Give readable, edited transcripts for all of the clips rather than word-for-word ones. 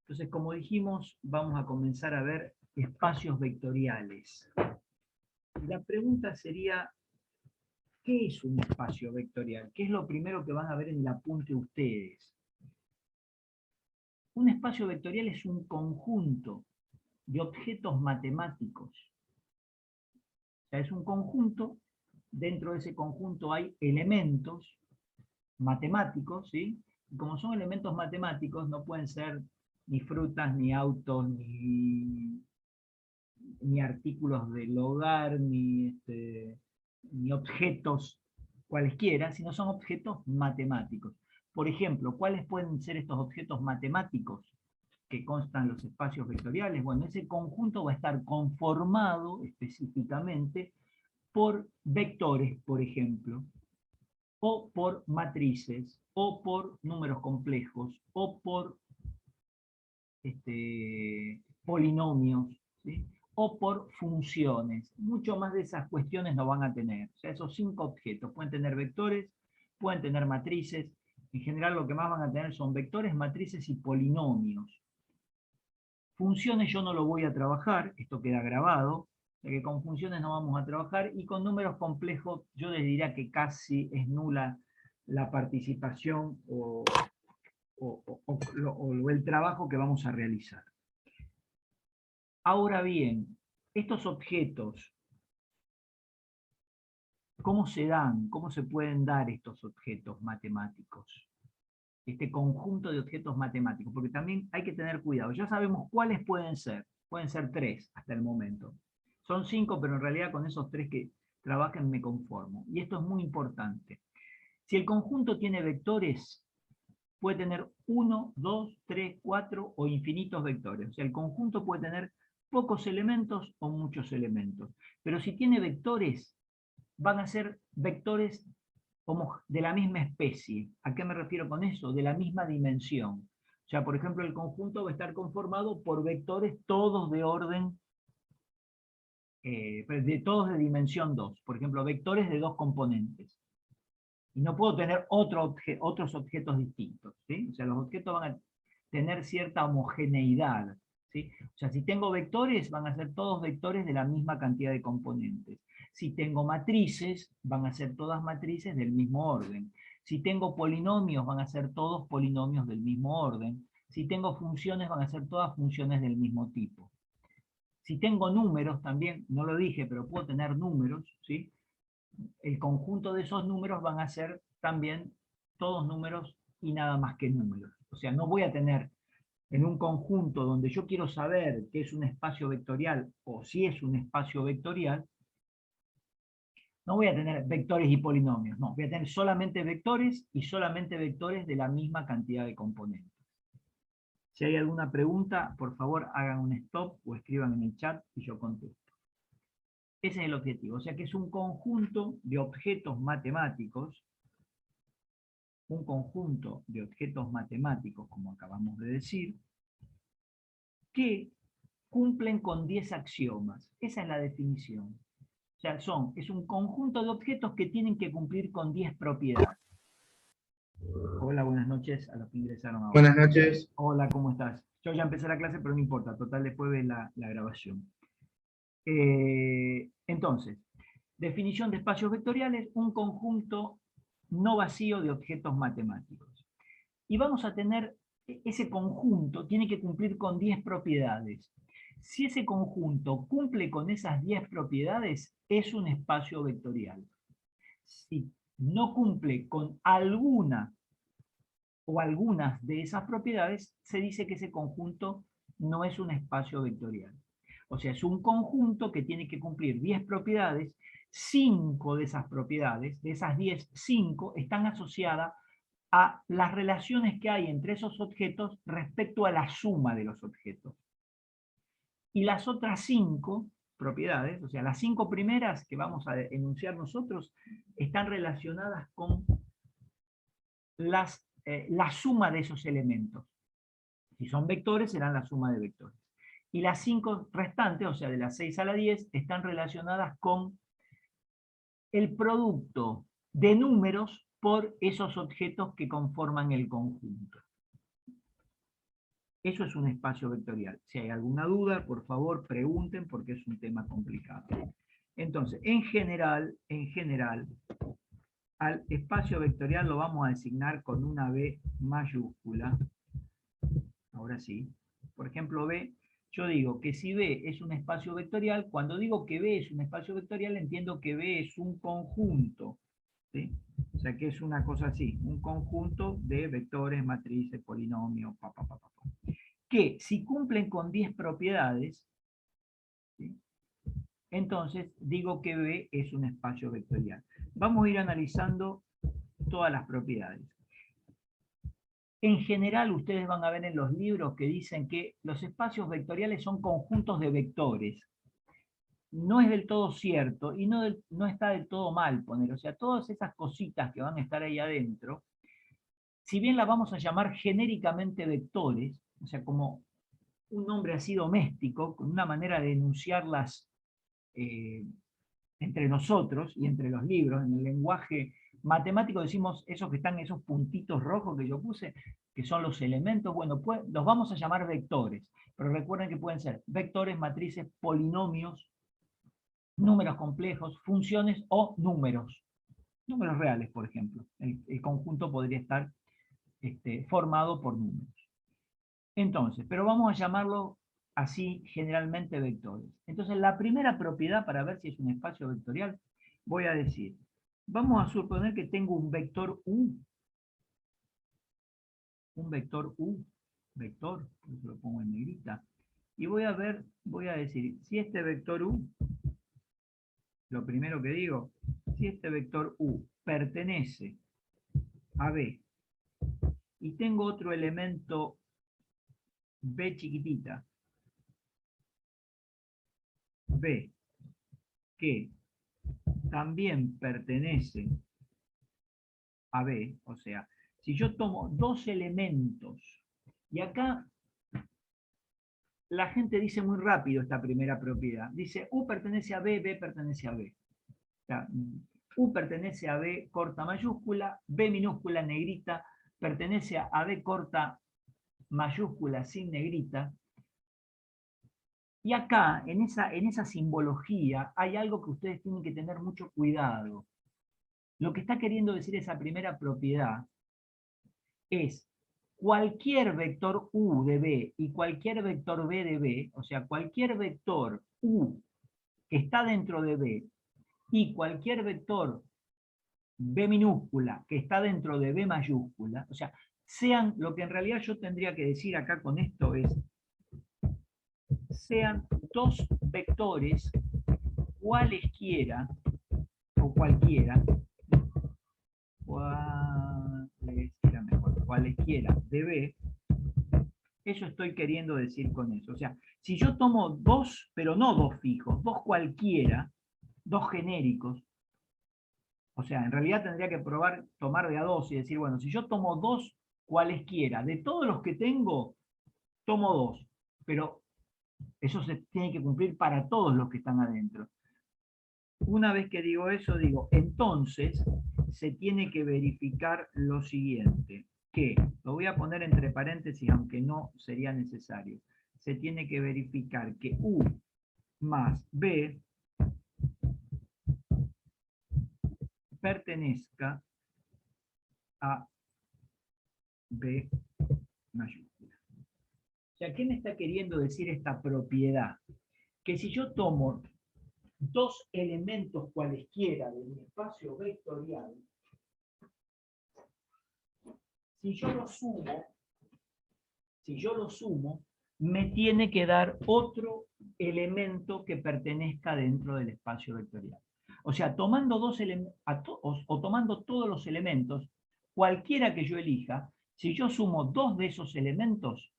Entonces, como dijimos, vamos a comenzar a ver espacios vectoriales. La pregunta sería, ¿qué es un espacio vectorial? ¿Qué es lo primero que van a ver en el apunte ustedes? Un espacio vectorial es un conjunto de objetos matemáticos. O sea, es un conjunto, dentro de ese conjunto hay elementos matemáticos, ¿sí? Y como son elementos matemáticos, no pueden ser ni frutas, ni autos, ni artículos del hogar, ni objetos cualesquiera, sino son objetos matemáticos. Por ejemplo, ¿cuáles pueden ser estos objetos matemáticos que constan los espacios vectoriales? Bueno, ese conjunto va a estar conformado específicamente por vectores, por ejemplo, o por matrices, o por números complejos, o por polinomios, ¿sí? O por funciones. Mucho más de esas cuestiones no van a tener. O sea, esos 5 objetos pueden tener vectores, pueden tener matrices. En general lo que más van a tener son vectores, matrices y polinomios. Funciones yo no lo voy a trabajar, esto queda grabado, ya que con funciones no vamos a trabajar, y con números complejos yo les diría que casi es nula la participación o el trabajo que vamos a realizar. Ahora bien, estos objetos, ¿cómo se dan? ¿Cómo se pueden dar estos objetos matemáticos? Este conjunto de objetos matemáticos, porque también hay que tener cuidado. Ya sabemos cuáles pueden ser 3 hasta el momento. Son 5, pero en realidad con esos 3 que trabajen me conformo. Y esto es muy importante. Si el conjunto tiene vectores, puede tener 1, 2, 3, 4 o infinitos vectores. O sea, el conjunto puede tener pocos elementos o muchos elementos. Pero si tiene vectores, van a ser vectores de la misma especie. ¿A qué me refiero con eso? De la misma dimensión. O sea, por ejemplo, el conjunto va a estar conformado por vectores todos de orden, todos de dimensión 2. Por ejemplo, vectores de 2 componentes. Y no puedo tener otros objetos distintos, ¿sí? O sea, los objetos van a tener cierta homogeneidad, ¿sí? O sea, si tengo vectores, van a ser todos vectores de la misma cantidad de componentes. Si tengo matrices, van a ser todas matrices del mismo orden. Si tengo polinomios, van a ser todos polinomios del mismo orden. Si tengo funciones, van a ser todas funciones del mismo tipo. Si tengo números, también, no lo dije, pero puedo tener números, ¿sí? El conjunto de esos números van a ser también todos números y nada más que números. O sea, no voy a tener en un conjunto donde yo quiero saber qué es un espacio vectorial o si es un espacio vectorial, no voy a tener vectores y polinomios, no, voy a tener solamente vectores y solamente vectores de la misma cantidad de componentes. Si hay alguna pregunta, por favor hagan un stop o escriban en el chat y yo contesto. Ese es el objetivo, o sea que es un conjunto de objetos matemáticos, como acabamos de decir, que cumplen con 10 axiomas. Esa es la definición. O sea, es un conjunto de objetos que tienen que cumplir con 10 propiedades. Hola, buenas noches a los que ingresaron ahora. Buenas noches. Hola, ¿cómo estás? Yo ya empecé la clase, pero no importa, total después ves la grabación. Entonces, definición de espacios vectoriales, un conjunto no vacío de objetos matemáticos. Y vamos a tener, ese conjunto tiene que cumplir con 10 propiedades. Si ese conjunto cumple con esas 10 propiedades, es un espacio vectorial. Si no cumple con alguna o algunas de esas propiedades, se dice que ese conjunto no es un espacio vectorial. O sea, es un conjunto que tiene que cumplir 10 propiedades, 5 de esas propiedades, de esas 10, 5 están asociadas a las relaciones que hay entre esos objetos respecto a la suma de los objetos. Y las otras 5 propiedades, o sea, las 5 primeras que vamos a enunciar nosotros, están relacionadas con la suma de esos elementos. Si son vectores, serán la suma de vectores. Y las 5 restantes, o sea, de las 6 a la 10, están relacionadas con el producto de números por esos objetos que conforman el conjunto. Eso es un espacio vectorial. Si hay alguna duda, por favor, pregunten porque es un tema complicado. Entonces, en general, al espacio vectorial lo vamos a designar con una B mayúscula. Ahora sí. Por ejemplo, B, yo digo que si B es un espacio vectorial, cuando digo que B es un espacio vectorial, entiendo que B es un conjunto, ¿sí? O sea, que es una cosa así, un conjunto de vectores, matrices, polinomios, que si cumplen con 10 propiedades, ¿sí? Entonces digo que B es un espacio vectorial. Vamos a ir analizando todas las propiedades. En general, ustedes van a ver en los libros que dicen que los espacios vectoriales son conjuntos de vectores. No es del todo cierto y no está del todo mal poner. O sea, todas esas cositas que van a estar ahí adentro, si bien las vamos a llamar genéricamente vectores, o sea, como un nombre así doméstico, con una manera de enunciarlas entre nosotros y entre los libros, en el lenguaje matemático decimos esos que están, esos puntitos rojos que yo puse, que son los elementos, bueno, pues los vamos a llamar vectores, pero recuerden que pueden ser vectores, matrices, polinomios, números complejos, funciones o números reales, por ejemplo. El conjunto podría estar formado por números. Entonces, pero vamos a llamarlo así generalmente vectores. Entonces, la primera propiedad para ver si es un espacio vectorial, voy a decir, vamos a suponer que tengo un vector U, vector, por eso lo pongo en negrita, y voy a decir, si este vector U, lo primero que digo, si este vector U pertenece a B, y tengo otro elemento B chiquitita, B, que también pertenece a B, o sea, si yo tomo dos elementos, y acá la gente dice muy rápido esta primera propiedad, dice U pertenece a B, B pertenece a B. O sea, U pertenece a B corta mayúscula, B minúscula negrita pertenece a B corta mayúscula sin negrita. Y acá, en esa simbología, hay algo que ustedes tienen que tener mucho cuidado. Lo que está queriendo decir esa primera propiedad es cualquier vector U de B y cualquier vector B de B, o sea, cualquier vector U que está dentro de B y cualquier vector B minúscula que está dentro de B mayúscula, o sea, sean, lo que en realidad yo tendría que decir acá con esto es, sean dos vectores cualesquiera, o cualquiera cualesquiera de B, eso estoy queriendo decir con eso. O sea, si yo tomo dos, pero no dos fijos, dos cualquiera, dos genéricos, o sea, en realidad tendría que tomar de a dos y decir, bueno, si yo tomo dos cualesquiera, de todos los que tengo, tomo dos, pero eso se tiene que cumplir para todos los que están adentro. Una vez que digo eso, digo, entonces se tiene que verificar lo siguiente, que, lo voy a poner entre paréntesis, aunque no sería necesario, se tiene que verificar que U más B pertenezca a B mayúscula. O sea, ¿qué me está queriendo decir esta propiedad? Que si yo tomo dos elementos cualesquiera de mi espacio vectorial, si yo lo sumo, me tiene que dar otro elemento que pertenezca dentro del espacio vectorial. O sea, tomando tomando todos los elementos, cualquiera que yo elija, si yo sumo dos de esos elementos,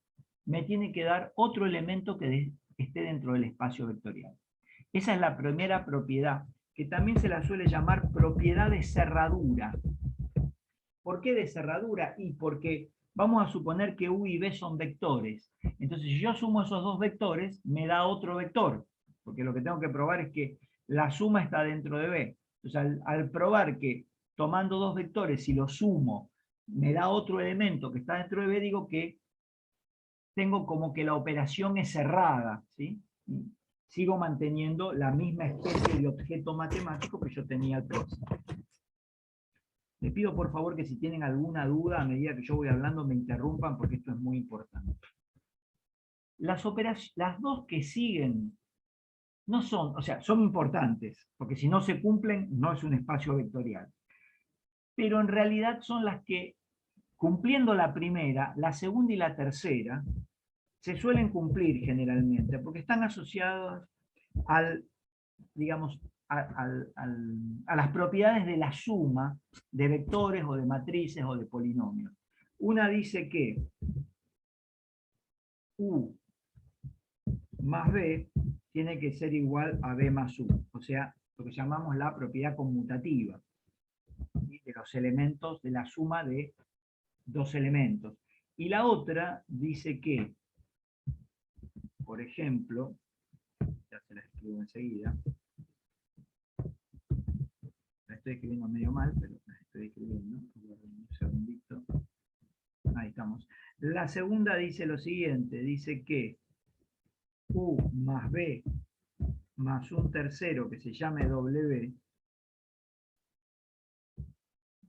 me tiene que dar otro elemento que esté dentro del espacio vectorial. Esa es la primera propiedad, que también se la suele llamar propiedad de cerradura. ¿Por qué de cerradura? Y porque vamos a suponer que U y B son vectores. Entonces, si yo sumo esos dos vectores, me da otro vector, porque lo que tengo que probar es que la suma está dentro de B. Entonces, al probar que tomando dos vectores, si los sumo, me da otro elemento que está dentro de B, digo que tengo como que la operación es cerrada, ¿sí? Sigo manteniendo la misma especie de objeto matemático que yo tenía al principio. Les pido por favor que si tienen alguna duda a medida que yo voy hablando me interrumpan porque esto es muy importante. Las dos que siguen no son, o sea, son importantes, porque si no se cumplen no es un espacio vectorial. Pero en realidad son las que, cumpliendo la primera, la segunda y la tercera, se suelen cumplir generalmente, porque están asociadas al, digamos, a las propiedades de la suma de vectores o de matrices o de polinomios. Una dice que U más B tiene que ser igual a B más U, o sea, lo que llamamos la propiedad conmutativa, ¿sí? De los elementos, de la suma de dos elementos. Y la otra dice que, por ejemplo, ya se la escribo enseguida, la estoy escribiendo medio mal, pero la estoy escribiendo, un segundito, ahí estamos. La segunda dice lo siguiente, dice que U más B más un tercero que se llame W,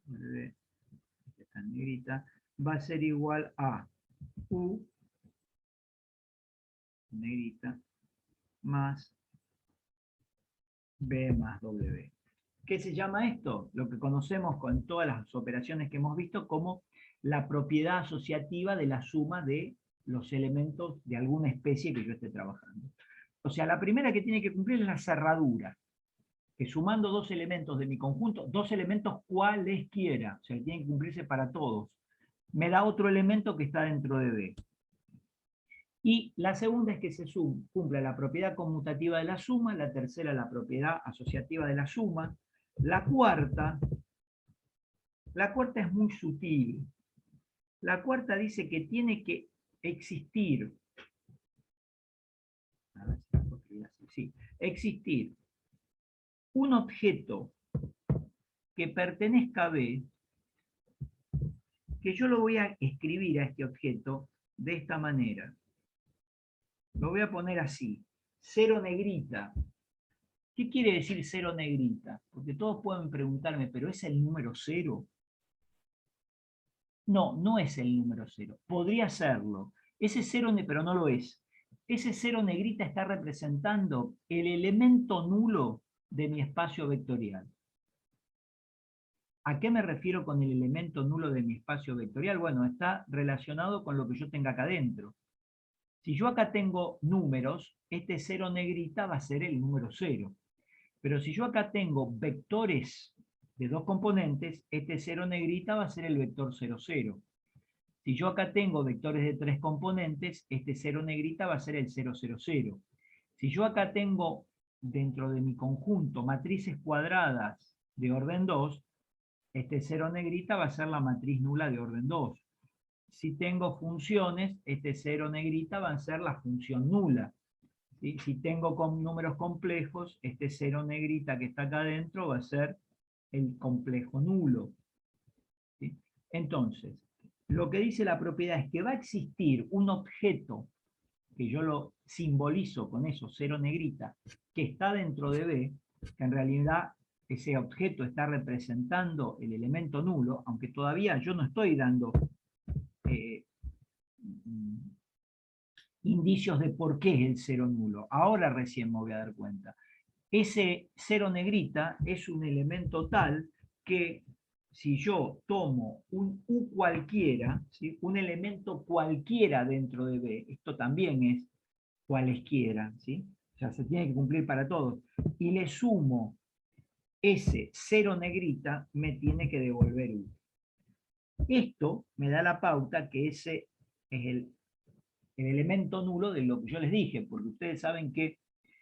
que está en negrita, va a ser igual a U, negrita, más B más W. ¿Qué se llama esto? Lo que conocemos con todas las operaciones que hemos visto como la propiedad asociativa de la suma de los elementos de alguna especie que yo esté trabajando. O sea, la primera que tiene que cumplir es la cerradura, que sumando dos elementos de mi conjunto, dos elementos cualesquiera, o sea, tienen que cumplirse para todos, me da otro elemento que está dentro de B. Y la segunda es que se cumpla la propiedad conmutativa de la suma, la tercera la propiedad asociativa de la suma, la cuarta es muy sutil. La cuarta dice que tiene que existir, a ver si la puedo escribir así, sí, existir un objeto que pertenezca a B, que yo lo voy a escribir a este objeto de esta manera. Lo voy a poner así, 0 negrita. ¿Qué quiere decir 0 negrita? Porque todos pueden preguntarme, ¿pero es el número 0? No, no es el número 0. Podría serlo. Ese 0, pero no lo es. Ese 0 negrita está representando el elemento nulo de mi espacio vectorial. ¿A qué me refiero con el elemento nulo de mi espacio vectorial? Bueno, está relacionado con lo que yo tenga acá adentro. Si yo acá tengo números, este 0 negrita va a ser el número 0. Pero si yo acá tengo vectores de dos componentes, este 0 negrita va a ser el vector 0, 0. Si yo acá tengo vectores de tres componentes, este 0 negrita va a ser el 0, 0, 0. Si yo acá tengo dentro de mi conjunto matrices cuadradas de orden 2, este 0 negrita va a ser la matriz nula de orden 2. Si tengo funciones, este 0 negrita va a ser la función nula. ¿Sí? Si tengo números complejos, este 0 negrita que está acá adentro va a ser el complejo nulo. ¿Sí? Entonces, lo que dice la propiedad es que va a existir un objeto, que yo lo simbolizo con eso, 0 negrita, que está dentro de B, que en realidad ese objeto está representando el elemento nulo, aunque todavía yo no estoy dando indicios de por qué es el 0 nulo. Ahora recién me voy a dar cuenta. Ese 0 negrita es un elemento tal que si yo tomo un U cualquiera, ¿sí? Un elemento cualquiera dentro de B, esto también es cualesquiera, ¿sí? O sea, se tiene que cumplir para todos, y le sumo ese 0 negrita, me tiene que devolver U. Esto me da la pauta que ese es el elemento nulo de lo que yo les dije, porque ustedes saben que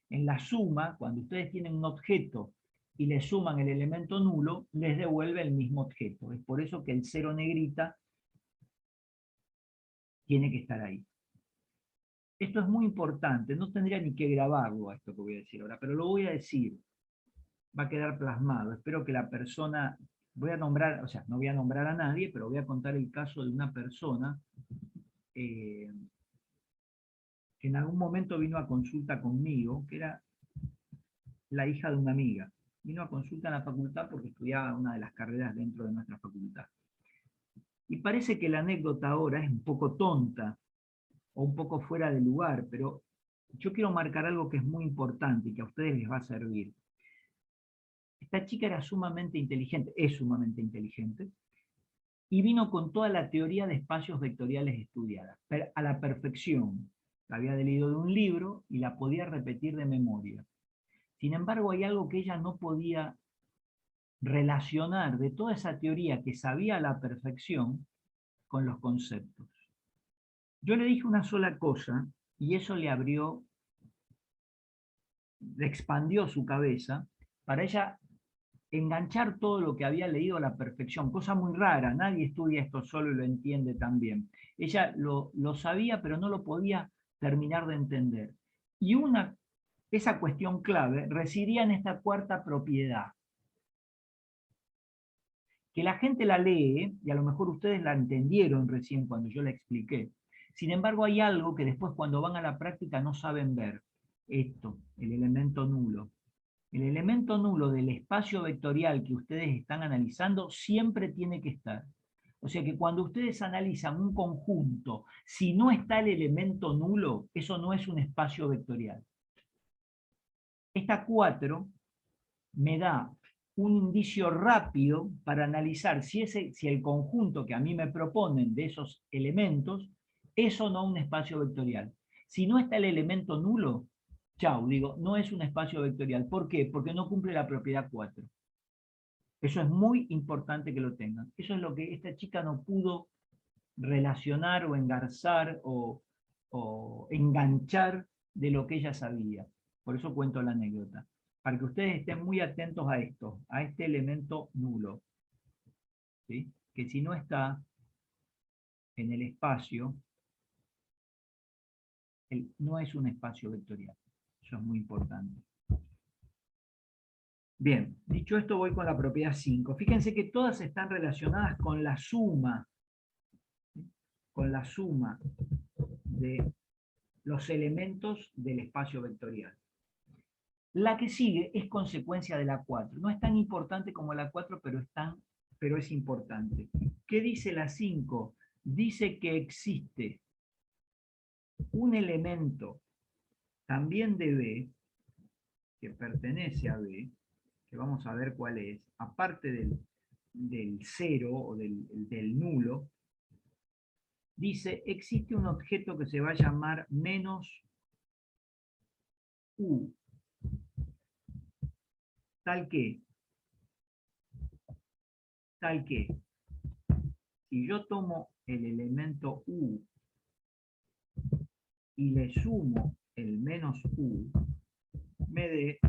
en la suma, cuando ustedes tienen un objeto y le suman el elemento nulo, les devuelve el mismo objeto. Es por eso que el 0 negrita tiene que estar ahí. Esto es muy importante, no tendría ni que grabarlo a esto que voy a decir ahora, pero lo voy a decir. Va a quedar plasmado. Espero que la persona, voy a nombrar, o sea, no voy a nombrar a nadie, pero voy a contar el caso de una persona que en algún momento vino a consulta conmigo, que era la hija de una amiga. Vino a consulta en la facultad porque estudiaba una de las carreras dentro de nuestra facultad. Y parece que la anécdota ahora es un poco tonta, o un poco fuera de lugar, pero yo quiero marcar algo que es muy importante y que a ustedes les va a servir. Esta chica era sumamente inteligente, es sumamente inteligente, y vino con toda la teoría de espacios vectoriales estudiada, a la perfección. La había leído de un libro y la podía repetir de memoria. Sin embargo, hay algo que ella no podía relacionar de toda esa teoría que sabía a la perfección con los conceptos. Yo le dije una sola cosa y eso le expandió su cabeza para ella enganchar todo lo que había leído a la perfección, cosa muy rara, nadie estudia esto solo y lo entiende tan bien. Ella lo sabía, pero no lo podía terminar de entender. Y esa cuestión clave residía en esta cuarta propiedad, que la gente la lee, y a lo mejor ustedes la entendieron recién cuando yo la expliqué. Sin embargo, hay algo que después cuando van a la práctica no saben ver. Esto, el elemento nulo. El elemento nulo del espacio vectorial que ustedes están analizando siempre tiene que estar. O sea que cuando ustedes analizan un conjunto, si no está el elemento nulo, eso no es un espacio vectorial. Esta 4 me da un indicio rápido para analizar si el conjunto que a mí me proponen de esos elementos es o no un espacio vectorial. Si no está el elemento nulo, chau, digo, no es un espacio vectorial. ¿Por qué? Porque no cumple la propiedad 4. Eso es muy importante que lo tengan. Eso es lo que esta chica no pudo relacionar o engarzar o enganchar de lo que ella sabía. Por eso cuento la anécdota. Para que ustedes estén muy atentos a esto, a este elemento nulo. ¿Sí? Que si no está en el espacio, no es un espacio vectorial. Eso es muy importante. Bien, dicho esto voy con la propiedad 5. Fíjense que todas están relacionadas con la suma de los elementos del espacio vectorial. La que sigue es consecuencia de la 4. No es tan importante como la 4, pero es importante. ¿Qué dice la 5? Dice que existe un elemento también de B, que pertenece a B, que vamos a ver cuál es, aparte del 0 o del nulo, dice, existe un objeto que se va a llamar menos U, tal que, si yo tomo el elemento U y le sumo el menos U, me dé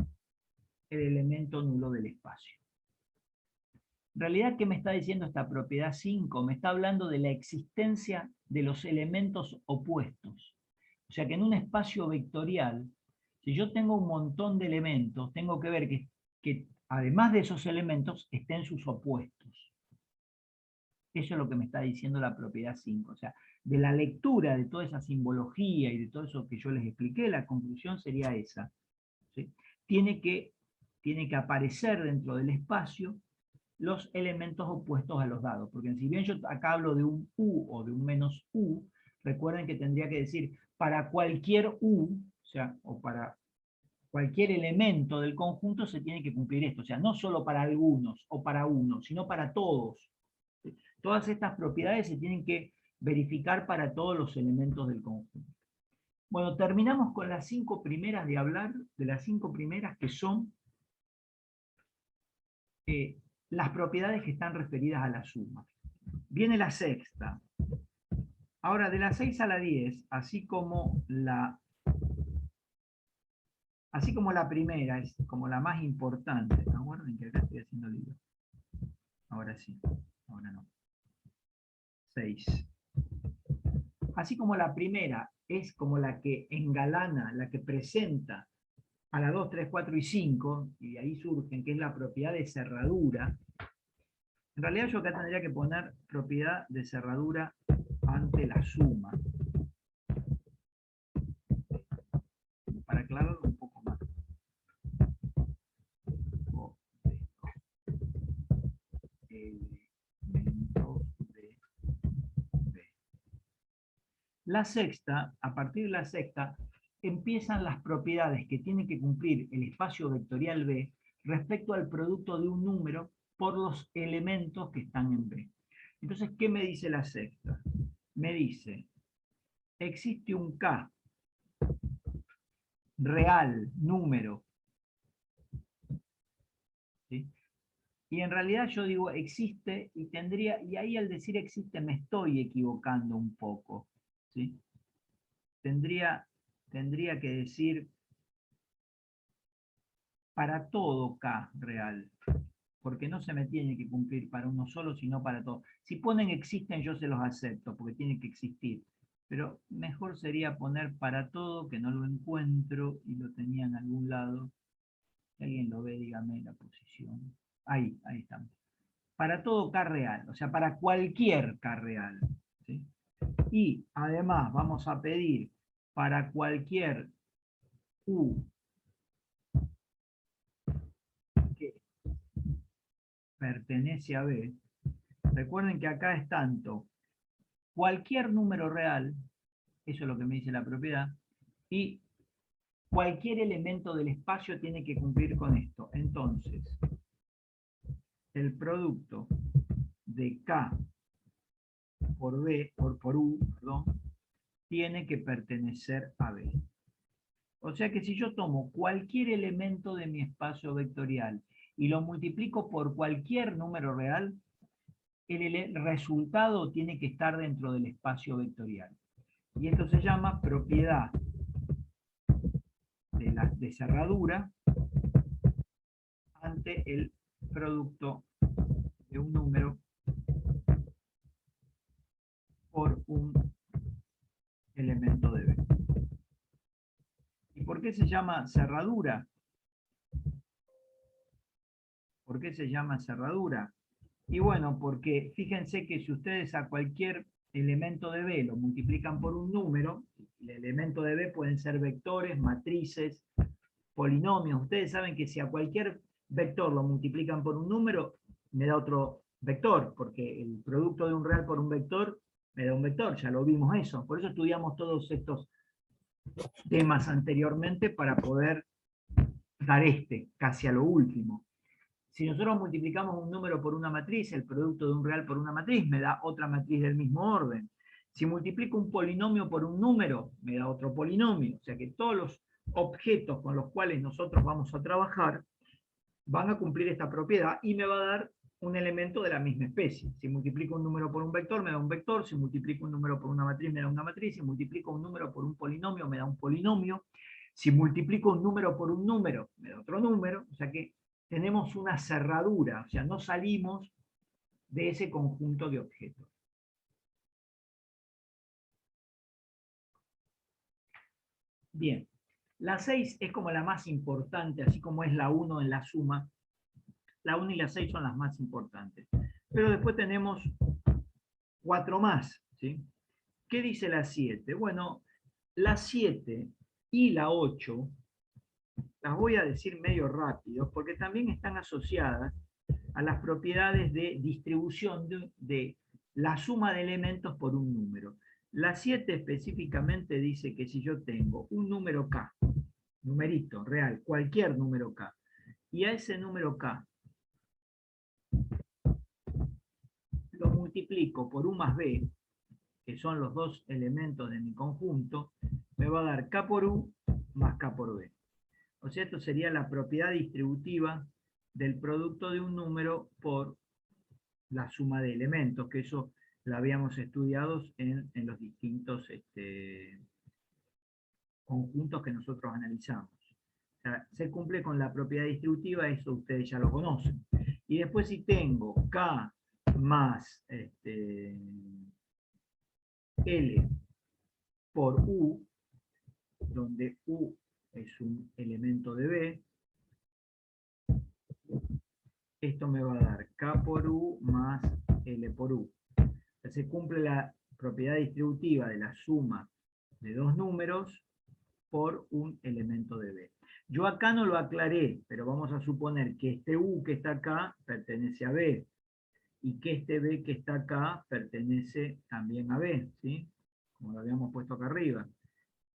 el elemento nulo del espacio. En realidad, ¿qué me está diciendo esta propiedad 5? Me está hablando de la existencia de los elementos opuestos. O sea que en un espacio vectorial, si yo tengo un montón de elementos, tengo que ver que además de esos elementos estén sus opuestos. Eso es lo que me está diciendo la propiedad 5. O sea, de la lectura de toda esa simbología y de todo eso que yo les expliqué, la conclusión sería esa. ¿Sí? Tiene que aparecer dentro del espacio los elementos opuestos a los dados. Porque si bien yo acá hablo de un U o de un menos U, recuerden que tendría que decir para cualquier U, o sea, o para cualquier elemento del conjunto se tiene que cumplir esto. O sea, no solo para algunos o para uno, sino para todos. Todas estas propiedades se tienen que verificar para todos los elementos del conjunto. Bueno, terminamos con las 5 primeras de hablar, de las 5 primeras que son las propiedades que están referidas a la suma. Viene la sexta. Ahora, de la 6 a la 10, así como la primera es como la más importante. Aguarden que acá estoy haciendo lío. Ahora sí, ahora no. 6. Así como la primera es como la que engalana, la que presenta a la 2, 3, 4 y 5, y de ahí surgen, que es la propiedad de cerradura. En realidad yo acá tendría que poner propiedad de cerradura ante la suma. La sexta, a partir de la sexta, empiezan las propiedades que tiene que cumplir el espacio vectorial B respecto al producto de un número por los elementos que están en B. Entonces, ¿qué me dice la sexta? Me dice, existe un K real, número, ¿sí? Y en realidad yo digo existe y tendría, y ahí al decir existe me estoy equivocando un poco, ¿sí? Tendría que decir para todo K real, porque no se me tiene que cumplir para uno solo, sino para todo. Si ponen existen, yo se los acepto, porque tiene que existir. Pero mejor sería poner para todo, que no lo encuentro y lo tenía en algún lado. Si alguien lo ve, dígame la posición. Ahí estamos. Para todo K real, o sea, para cualquier K real, ¿sí? Y además vamos a pedir para cualquier U que pertenece a B. Recuerden que acá es tanto cualquier número real, eso es lo que me dice la propiedad, y cualquier elemento del espacio tiene que cumplir con esto. Entonces, el producto de K por B, por U, perdón, tiene que pertenecer a B. O sea que si yo tomo cualquier elemento de mi espacio vectorial y lo multiplico por cualquier número real, el resultado tiene que estar dentro del espacio vectorial. Y esto se llama propiedad de cerradura ante el producto de un número por un elemento de B. ¿Y por qué se llama cerradura? ¿Por qué se llama cerradura? Y bueno, porque fíjense que si ustedes a cualquier elemento de B lo multiplican por un número, el elemento de B pueden ser vectores, matrices, polinomios. Ustedes saben que si a cualquier vector lo multiplican por un número, me da otro vector, porque el producto de un real por un vector me da un vector, ya lo vimos eso. Por eso estudiamos todos estos temas anteriormente para poder dar casi a lo último. Si nosotros multiplicamos un número por una matriz, el producto de un real por una matriz me da otra matriz del mismo orden. Si multiplico un polinomio por un número, me da otro polinomio. O sea que todos los objetos con los cuales nosotros vamos a trabajar van a cumplir esta propiedad y me va a dar un elemento de la misma especie. Si multiplico un número por un vector, me da un vector. Si multiplico un número por una matriz, me da una matriz. Si multiplico un número por un polinomio, me da un polinomio. Si multiplico un número por un número, me da otro número. O sea que tenemos una cerradura, o sea, no salimos de ese conjunto de objetos. Bien, la 6 es como la más importante, así como es la 1 en la suma. La 1 y la 6 son las más importantes. Pero después tenemos 4 más, ¿sí? ¿Qué dice la 7? Bueno, la 7 y la 8 las voy a decir medio rápido, porque también están asociadas a las propiedades de distribución de la suma de elementos por un número. La 7 específicamente dice que si yo tengo un número K, numerito real, cualquier número K, y a ese número K lo multiplico por U más B, que son los dos elementos de mi conjunto, me va a dar K por U más K por B. O sea, esto sería la propiedad distributiva del producto de un número por la suma de elementos, que eso la habíamos estudiado en los distintos conjuntos que nosotros analizamos. O sea, se cumple con la propiedad distributiva, eso ustedes ya lo conocen. Y después si tengo K más L por U, donde U es un elemento de B, esto me va a dar K por U más L por U. Entonces se cumple la propiedad distributiva de la suma de dos números por un elemento de B. Yo acá no lo aclaré, pero vamos a suponer que este U que está acá pertenece a B y que este B que está acá pertenece también a B, ¿sí? como lo habíamos puesto acá arriba.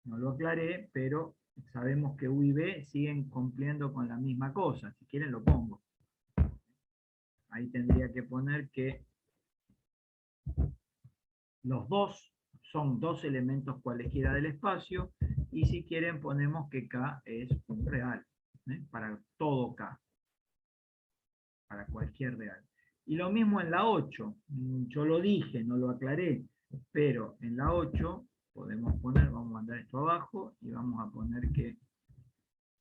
No lo aclaré, pero sabemos que U y B siguen cumpliendo con la misma cosa. Si quieren lo pongo. Ahí tendría que poner que los dos son dos elementos cualesquiera del espacio, y si quieren ponemos que K es un real, para todo K, para cualquier real. Y lo mismo en la 8, yo lo dije, no lo aclaré, pero en la 8 podemos poner, vamos a mandar esto abajo, y vamos a poner que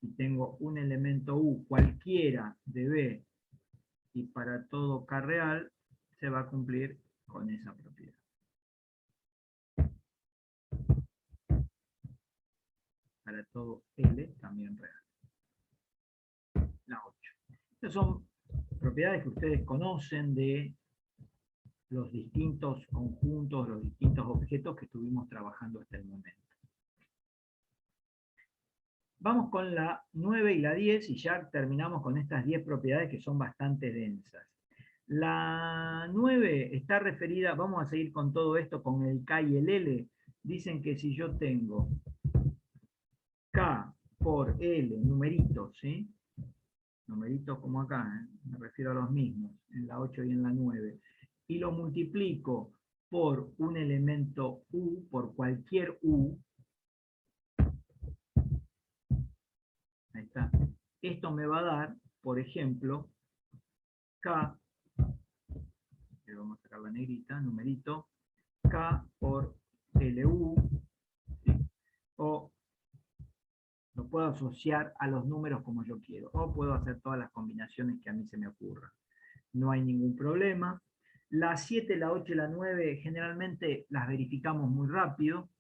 si tengo un elemento U cualquiera de B, y para todo K real, se va a cumplir con esa propiedad. Para todo L también real. La 8. Estas son propiedades que ustedes conocen de los distintos conjuntos, los distintos objetos que estuvimos trabajando hasta el momento. Vamos con la 9 y la 10 y ya terminamos con estas 10 propiedades que son bastante densas. La 9 está referida, vamos a seguir con todo esto, con el K y el L. Dicen que si yo tengo K por L, numeritos, ¿sí? Numeritos como acá, me refiero a los mismos, en la 8 y en la 9, y lo multiplico por un elemento U, por cualquier U, ahí está, esto me va a dar, por ejemplo, K, le vamos a sacar la negrita, numerito, K por LU, ¿sí? O lo puedo asociar a los números como yo quiero, o puedo hacer todas las combinaciones que a mí se me ocurran. No hay ningún problema. La 7, la 8 y la 9 generalmente las verificamos muy rápido,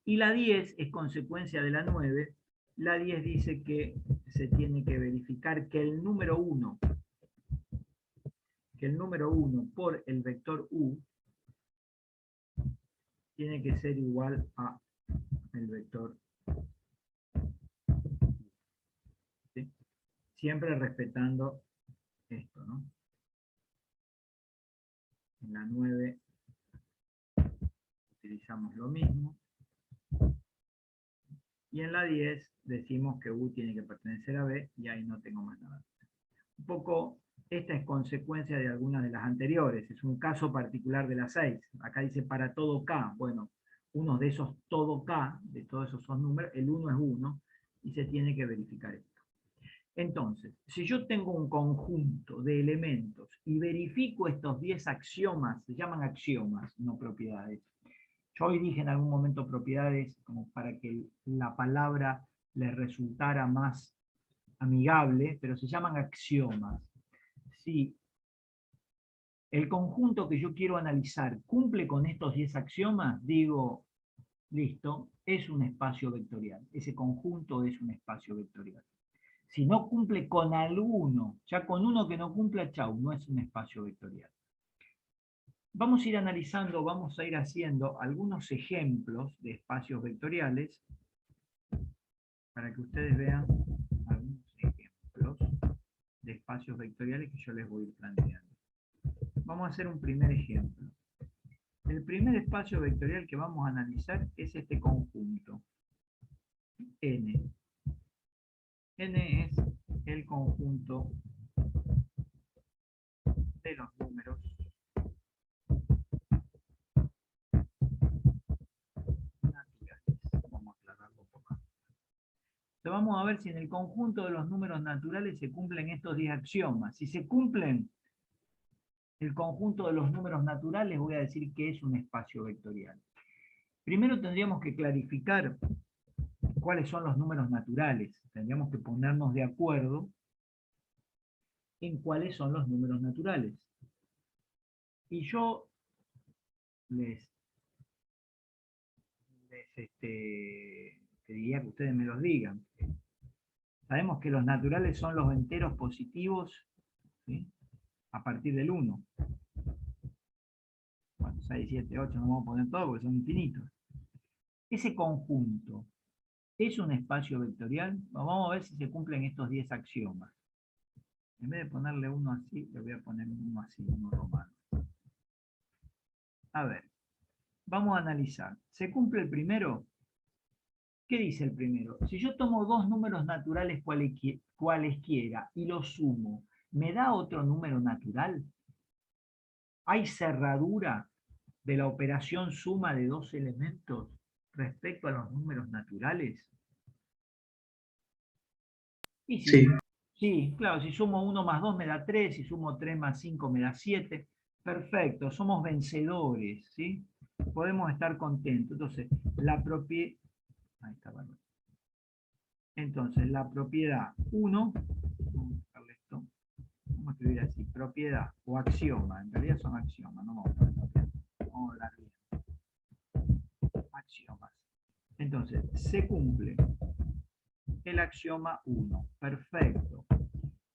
y la 10 es consecuencia de la 9. La 10 dice que se tiene que verificar que el número 1, por el vector U tiene que ser igual a el vector U, ¿sí? Siempre respetando esto, ¿no? En la 9 utilizamos lo mismo, y en la 10 decimos que U tiene que pertenecer a B, y ahí no tengo más nada. Un poco, esta es consecuencia de algunas de las anteriores, es un caso particular de la 6. Acá dice para todo K, bueno, uno de esos todo K, de todos esos son números, el 1 es 1, y se tiene que verificar esto. Entonces, si yo tengo un conjunto de elementos y verifico estos 10 axiomas, se llaman axiomas, no propiedades. Yo hoy dije en algún momento propiedades como para que la palabra les resultara más amigable, pero se llaman axiomas. Si el conjunto que yo quiero analizar cumple con estos 10 axiomas, digo, listo, es un espacio vectorial. Ese conjunto es un espacio vectorial. Si no cumple con alguno, ya con uno que no cumpla, chau, no es un espacio vectorial. Vamos a ir analizando, vamos a ir haciendo algunos ejemplos de espacios vectoriales para que ustedes vean algunos ejemplos de espacios vectoriales que yo les voy a ir planteando. Vamos a hacer un primer ejemplo. El primer espacio vectorial que vamos a analizar es este conjunto, N. N es el conjunto de los números naturales. Vamos a aclararlo un poco. Entonces vamos a ver si en el conjunto de los números naturales se cumplen estos 10 axiomas. Si se cumplen el conjunto de los números naturales, voy a decir que es un espacio vectorial. Primero tendríamos que clarificar cuáles son los números naturales. Tendríamos que ponernos de acuerdo en cuáles son los números naturales. Y yo les pediría que ustedes me los digan. Sabemos que los naturales son los enteros positivos, ¿sí?, a partir del 1. Bueno, 6, 7, 8, no vamos a poner todo porque son infinitos. Ese conjunto es un espacio vectorial. Vamos a ver si se cumplen estos 10 axiomas. En vez de ponerle uno así, le voy a poner uno así, uno romano. A ver, Vamos a analizar. ¿Se cumple el primero? ¿Qué dice el primero? Si yo tomo dos números naturales cualesquiera y los sumo, ¿me da otro número natural? ¿Hay cerradura de la operación suma de dos elementos respecto a los números naturales? Y Sí. Sí, claro, si sumo 1 más 2 me da 3, si sumo 3 más 5 me da 7. Perfecto, somos vencedores, ¿sí? Podemos estar contentos. Entonces, la propiedad... Ahí está, bueno. Entonces, la propiedad 1, vamos a buscarle esto, vamos a escribir así, propiedad o axioma, en realidad son axiomas, no vamos a hablar bien. Axiomas. Entonces, se cumple el axioma 1, perfecto.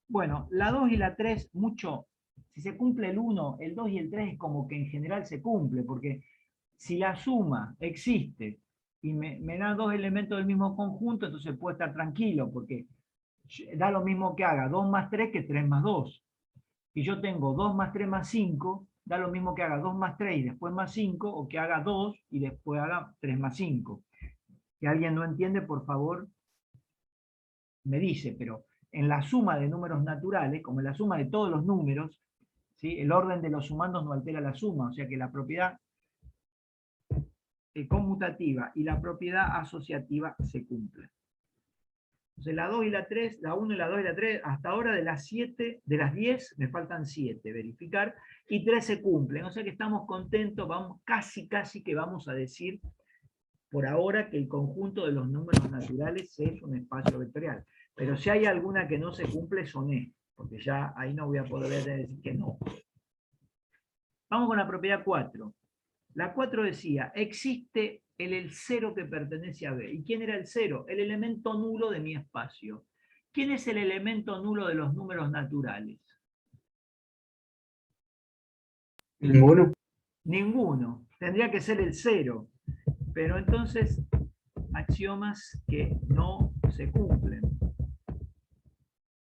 Bueno, la 2 y la 3, mucho, si se cumple el 1, el 2 y el 3 es como que en general se cumple, porque si la suma existe y me da dos elementos del mismo conjunto, entonces puedo estar tranquilo, porque da lo mismo que haga 2 más 3 que 3 más 2. Y yo tengo 2 más 3 más 5, da lo mismo que haga 2 más 3 y después más 5, o que haga 2 y después haga 3 más 5. Si alguien no entiende, por favor, me dice, pero en la suma de números naturales, como en la suma de todos los números, ¿sí? El orden de los sumandos no altera la suma, o sea que la propiedad conmutativa y la propiedad asociativa se cumplen. Entonces la 2 y la 3, la 1 y la 2 y la 3, hasta ahora de las 7, de las 10, me faltan 7, verificar, y 3 se cumplen, o sea que estamos contentos, vamos, casi que vamos a decir por ahora que el conjunto de los números naturales es un espacio vectorial. Pero si hay alguna que no se cumple, son estas, porque ya ahí no voy a poder decir que no. Vamos con la propiedad 4. La 4 decía, existe el 0 que pertenece a B. ¿Y quién era el 0? El elemento nulo de mi espacio. ¿Quién es el elemento nulo de los números naturales? Ninguno. Ninguno. Tendría que ser el 0. Pero entonces, axiomas que no se cumplen.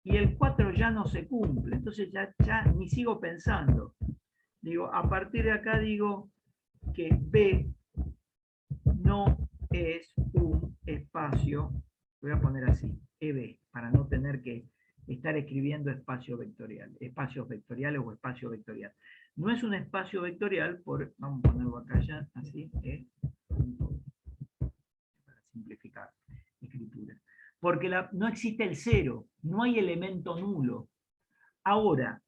Y el 4 ya no se cumple. Entonces ya ni sigo pensando. Digo, a partir de acá digo que B no es un espacio, voy a poner así, EB, para no tener que estar escribiendo espacios vectoriales o espacio vectorial. No es un espacio vectorial, vamos a ponerlo acá ya, así, para simplificar escritura. Porque no existe el 0, no hay elemento nulo. Ahora,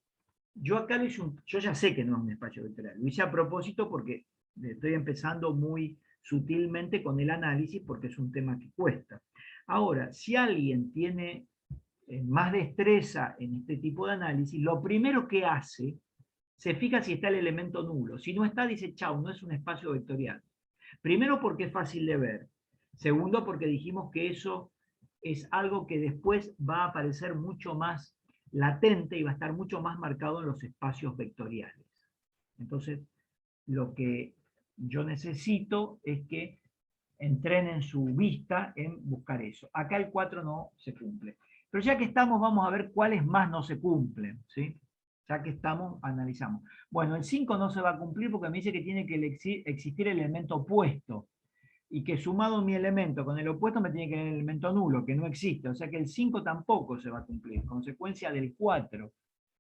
yo acá yo ya sé que no es un espacio vectorial, lo hice a propósito porque estoy empezando muy sutilmente con el análisis porque es un tema que cuesta. Ahora, si alguien tiene más destreza en este tipo de análisis, lo primero que hace, se fija si está el elemento nulo. Si no está, dice, chau, no es un espacio vectorial. Primero porque es fácil de ver. Segundo porque dijimos que eso es algo que después va a aparecer mucho más latente y va a estar mucho más marcado en los espacios vectoriales. Entonces, lo que yo necesito es que entrenen su vista en buscar eso. Acá el 4 no se cumple. Pero ya que estamos, vamos a ver cuáles más no se cumplen, ¿sí? Ya que estamos, analizamos. Bueno, el 5 no se va a cumplir porque me dice que tiene que existir el elemento opuesto, y que sumado mi elemento con el opuesto me tiene que dar el elemento nulo, que no existe. O sea que el 5 tampoco se va a cumplir, consecuencia del 4,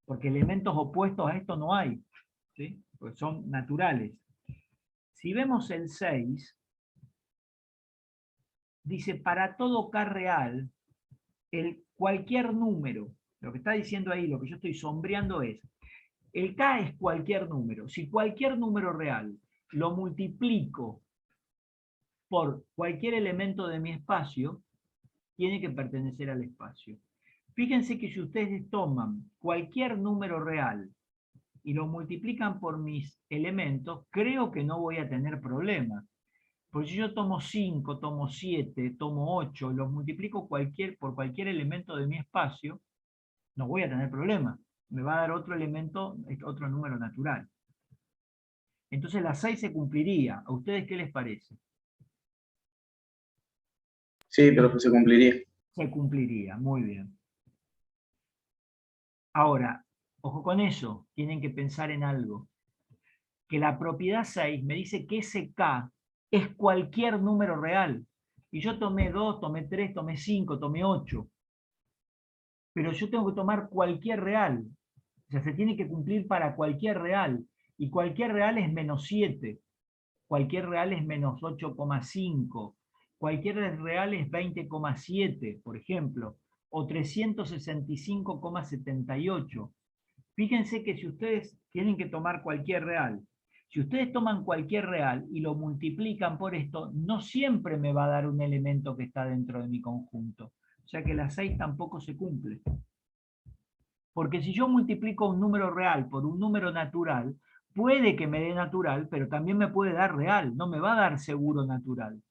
porque elementos opuestos a esto no hay, ¿sí? Pues son naturales. Si vemos el 6, dice, para todo K real, cualquier número, lo que está diciendo ahí, lo que yo estoy sombreando es, el K es cualquier número. Si cualquier número real lo multiplico por cualquier elemento de mi espacio, tiene que pertenecer al espacio. Fíjense que si ustedes toman cualquier número real y lo multiplican por mis elementos, creo que no voy a tener problemas. Porque si yo tomo 5, tomo 7, tomo 8, los multiplico por cualquier elemento de mi espacio, no voy a tener problemas. Me va a dar otro elemento, otro número natural. Entonces la 6 se cumpliría. ¿A ustedes qué les parece? Sí, pero que se cumpliría. Se cumpliría, muy bien. Ahora, ojo con eso, tienen que pensar en algo. que la propiedad 6 me dice que ese K es cualquier número real. Y yo tomé 2, tomé 3, tomé 5, tomé 8. Pero yo tengo que tomar cualquier real. O sea, se tiene que cumplir para cualquier real. Y cualquier real es menos 7. Cualquier real es menos 8,5. Cualquier real es 20,7, por ejemplo. O 365,78. Fíjense que si ustedes tienen que tomar cualquier real, si ustedes toman cualquier real y lo multiplican por esto, no siempre me va a dar un elemento que está dentro de mi conjunto. O sea que la 6 tampoco se cumple. Porque si yo multiplico un número real por un número natural, puede que me dé natural, pero también me puede dar real, no me va a dar seguro natural.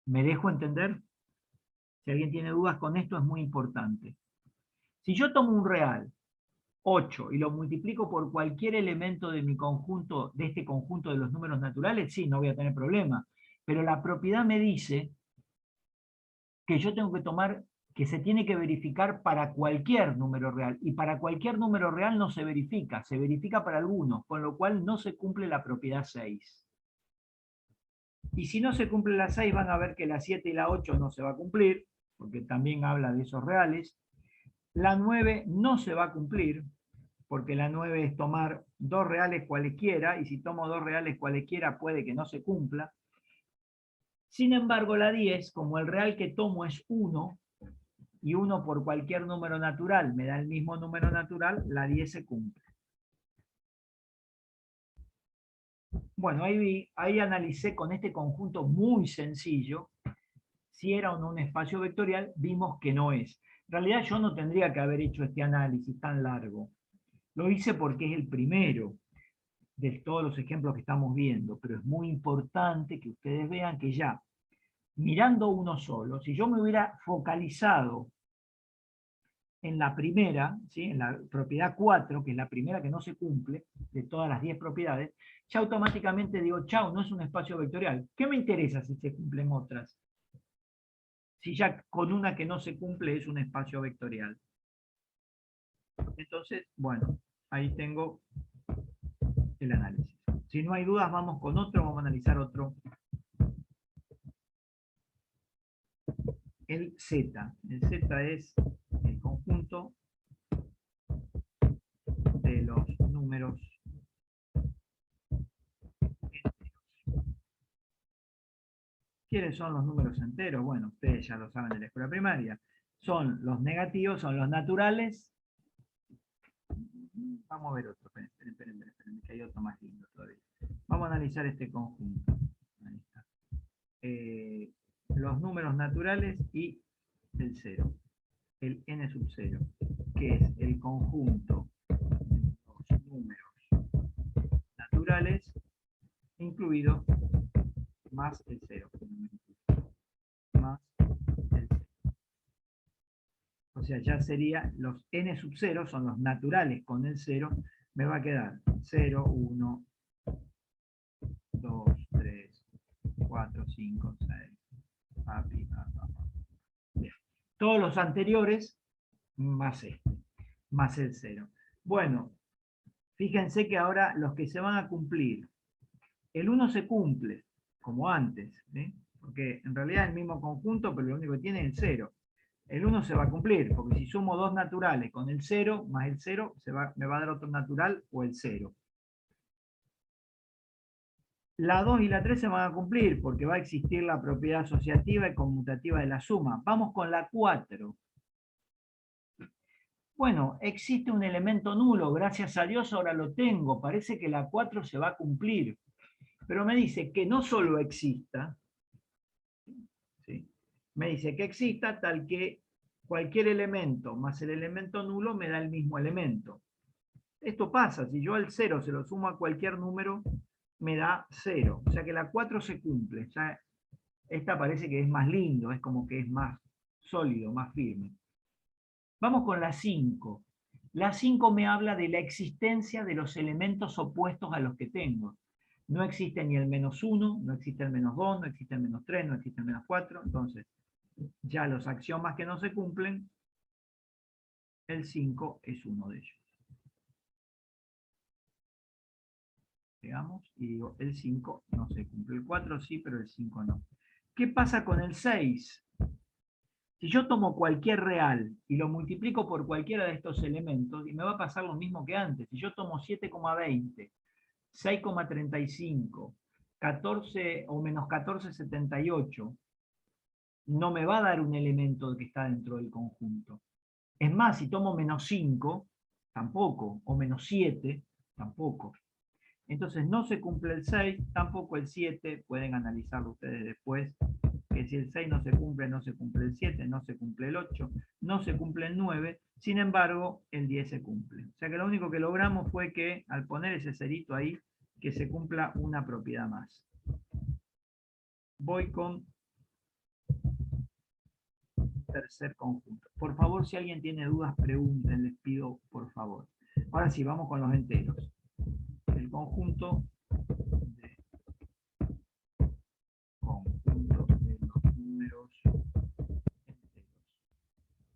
¿Me dejo entender? Si alguien tiene dudas con esto es muy importante. Si yo tomo un real 8 y lo multiplico por cualquier elemento de mi conjunto, de este conjunto de los números naturales, sí, no voy a tener problema. Pero la propiedad me dice que yo tengo que tomar, que se tiene que verificar para cualquier número real. Y para cualquier número real no se verifica para algunos, con lo cual no se cumple la propiedad 6. Y si no se cumple la 6, van a ver que la 7 y la 8 no se va a cumplir, porque también habla de esos reales. La 9 no se va a cumplir, porque la 9 es tomar dos reales cualesquiera, y si tomo dos reales cualesquiera puede que no se cumpla. Sin embargo, la 10, como el real que tomo es 1, y 1 por cualquier número natural me da el mismo número natural, la 10 se cumple. Bueno, ahí analicé con este conjunto muy sencillo si era o no un espacio vectorial, vimos que no es. En realidad yo no tendría que haber hecho este análisis tan largo. Lo hice porque es el primero de todos los ejemplos que estamos viendo, pero es muy importante que ustedes vean que ya, mirando uno solo, si yo me hubiera focalizado en la primera, ¿sí? En la propiedad 4, que es la primera que no se cumple, de todas las 10 propiedades, ya automáticamente digo, chao, no es un espacio vectorial. ¿Qué me interesa si se cumplen otras? Si ya con una que no se cumple es un espacio vectorial. Entonces, bueno, ahí tengo el análisis. Si no hay dudas, vamos con otro, vamos a analizar otro. El Z. El Z es el conjunto de los números enteros. ¿Quiénes son los números enteros? Bueno, ustedes ya lo saben de la escuela primaria. Son los negativos, son los naturales. Vamos a ver otro. Esperen, que hay otro más lindo todavía. Vamos a analizar este conjunto. Ahí está. Los números naturales y el 0. El n sub 0, que es el conjunto de los números naturales, incluido más el 0. Más el 0. O sea, ya sería los n sub 0, son los naturales con el 0, me va a quedar 0, 1, 2, 3, 4, 5, 6. Bien. Todos los anteriores más este, más el 0. Bueno, fíjense que ahora los que se van a cumplir, el 1 se cumple, como antes, ¿sí? Porque en realidad es el mismo conjunto, pero lo único que tiene es el 0. El 1 se va a cumplir, porque si sumo dos naturales con el 0, más el 0, me va a dar otro natural o el 0. La 2 y la 3 se van a cumplir, porque va a existir la propiedad asociativa y conmutativa de la suma. Vamos con la 4. Bueno, existe un elemento nulo, gracias a Dios ahora lo tengo, parece que la 4 se va a cumplir. Pero me dice que no solo exista, ¿sí? Me dice que exista tal que cualquier elemento más el elemento nulo me da el mismo elemento. Esto pasa, si yo al 0 se lo sumo a cualquier número, me da 0. O sea que la 4 se cumple. Ya esta parece que es más lindo, es como que es más sólido, más firme. Vamos con la 5. La 5 me habla de la existencia de los elementos opuestos a los que tengo. No existe ni el menos 1, no existe el menos 2, no existe el menos 3, no existe el menos 4. Entonces, ya los axiomas que no se cumplen, el 5 es uno de ellos. digamos, y digo, el 5 no se cumple. El 4 sí, pero el 5 no. ¿Qué pasa con el 6? Si yo tomo cualquier real y lo multiplico por cualquiera de estos elementos, y me va a pasar lo mismo que antes. Si yo tomo 7,20, 6,35, 14 o menos 14,78, no me va a dar un elemento que está dentro del conjunto. Es más, si tomo menos 5, tampoco, o menos 7, tampoco. Entonces no se cumple el 6, tampoco el 7, pueden analizarlo ustedes después, que si el 6 no se cumple, no se cumple el 7, no se cumple el 8, no se cumple el 9, sin embargo, el 10 se cumple. O sea que lo único que logramos fue que, al poner ese cerito ahí, que se cumpla una propiedad más. Voy con tercer conjunto. Por favor, si alguien tiene dudas, pregunten, les pido por favor. Ahora sí, vamos con los enteros. El conjunto de los números enteros.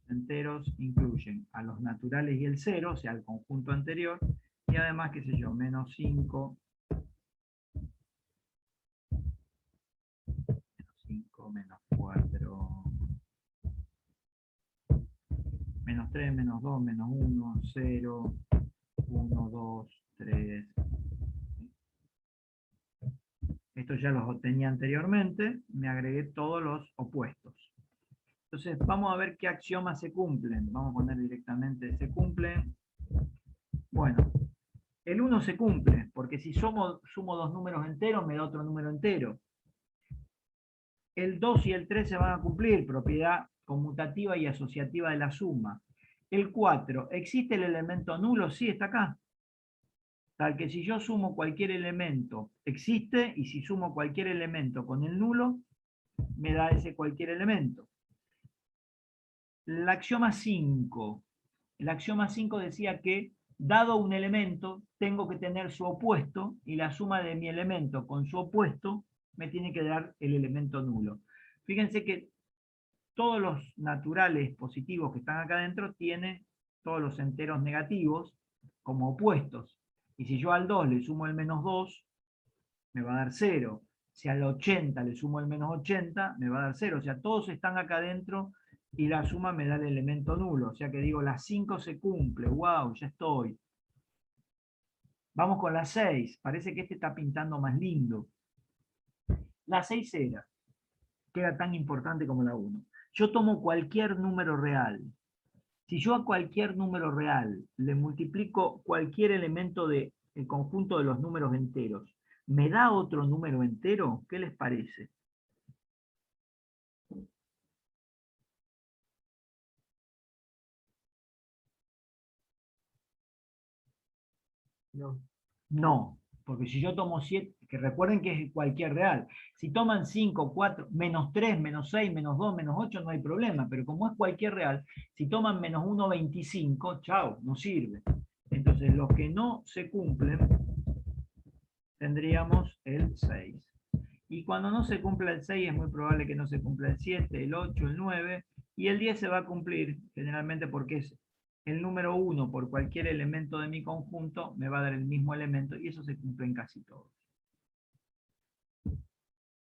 Enteros incluyen a los naturales y el 0, o sea, el conjunto anterior, y además, qué sé yo, menos 5, menos 4, menos 3, menos 2, menos 1, 0, 1, 2, 3. Estos ya los obtenía anteriormente, me agregué todos los opuestos. Entonces, vamos a ver qué axiomas se cumplen. Vamos a poner directamente, se cumplen. Bueno, el 1 se cumple, porque si sumo dos números enteros, me da otro número entero. El 2 y el 3 se van a cumplir, propiedad conmutativa y asociativa de la suma. El 4, ¿existe el elemento nulo? Sí, está acá. Tal que si yo sumo cualquier elemento, existe, y si sumo cualquier elemento con el nulo, me da ese cualquier elemento. El axioma 5. El axioma 5 decía que, dado un elemento, tengo que tener su opuesto, y la suma de mi elemento con su opuesto me tiene que dar el elemento nulo. Fíjense que todos los naturales positivos que están acá adentro tienen todos los enteros negativos como opuestos. Y si yo al 2 le sumo el menos 2, me va a dar 0. Si al 80 le sumo el menos 80, me va a dar 0. O sea, todos están acá adentro y la suma me da el elemento nulo. O sea que digo, la 5 se cumple. ¡Wow! Ya estoy. Vamos con la 6. Parece que este está pintando más lindo. La 6 era, que era tan importante como la 1. Yo tomo cualquier número real. Si yo a cualquier número real le multiplico cualquier elemento del conjunto de los números enteros, ¿me da otro número entero? ¿Qué les parece? No. No, porque si yo tomo 7, que recuerden que es cualquier real, si toman 5, 4, menos 3, menos 6, menos 2, menos 8, no hay problema, pero como es cualquier real, si toman menos 1, 25, chao, no sirve. Entonces, los que no se cumplen, tendríamos el 6. Y cuando no se cumpla el 6, es muy probable que no se cumpla el 7, el 8, el 9, y el 10 se va a cumplir, generalmente porque es el número 1 por cualquier elemento de mi conjunto, me va a dar el mismo elemento, y eso se cumple en casi todos.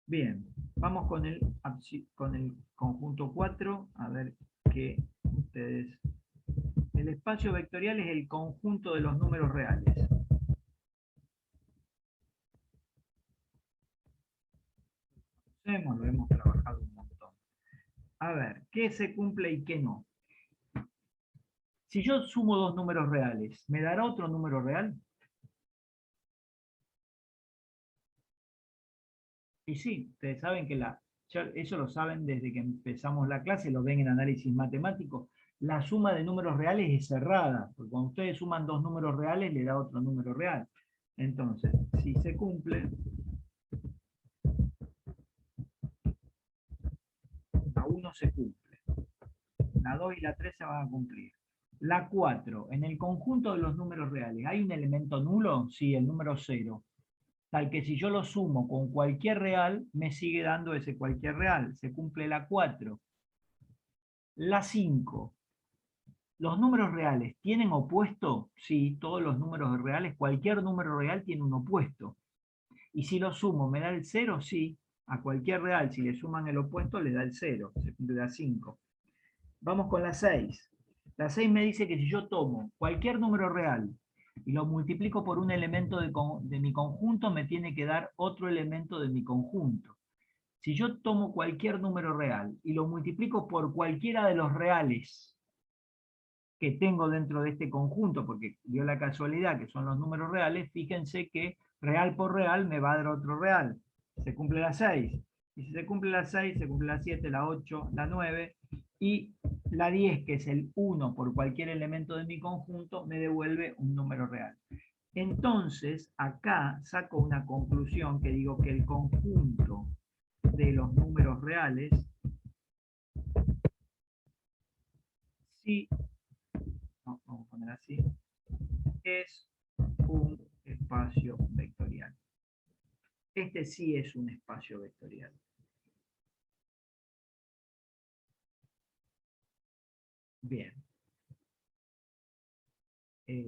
Bien, vamos con el conjunto 4, a ver qué ustedes... El espacio vectorial es el conjunto de los números reales. Lo hemos trabajado un montón. A ver, ¿qué se cumple y qué no? Si yo sumo dos números reales, ¿me dará otro número real? Y sí, ustedes saben que eso lo saben desde que empezamos la clase, lo ven en análisis matemático. La suma de números reales es cerrada, porque cuando ustedes suman dos números reales, le da otro número real. Entonces, si se cumple, la 1 se cumple, la 2 y la 3 se van a cumplir. La 4, en el conjunto de los números reales, ¿hay un elemento nulo? Sí, el número 0. Tal que si yo lo sumo con cualquier real, me sigue dando ese cualquier real. Se cumple la 4. La 5. ¿Los números reales tienen opuesto? Sí, todos los números reales, cualquier número real tiene un opuesto. Y si lo sumo, ¿me da el 0? Sí. A cualquier real, si le suman el opuesto, le da el 0, le da 5. Vamos con la 6. La 6 me dice que si yo tomo cualquier número real y lo multiplico por un elemento de mi conjunto, me tiene que dar otro elemento de mi conjunto. Si yo tomo cualquier número real y lo multiplico por cualquiera de los reales que tengo dentro de este conjunto, porque dio la casualidad que son los números reales, fíjense que real por real me va a dar otro real. Se cumple la 6. Y si se cumple la 6, se cumple la 7, la 8, la 9, y la 10, que es el 1 por cualquier elemento de mi conjunto, me devuelve un número real. Entonces, acá saco una conclusión que digo que el conjunto de los números reales, sí, no, vamos a poner así, es un espacio vectorial. Este sí es un espacio vectorial. Bien. Si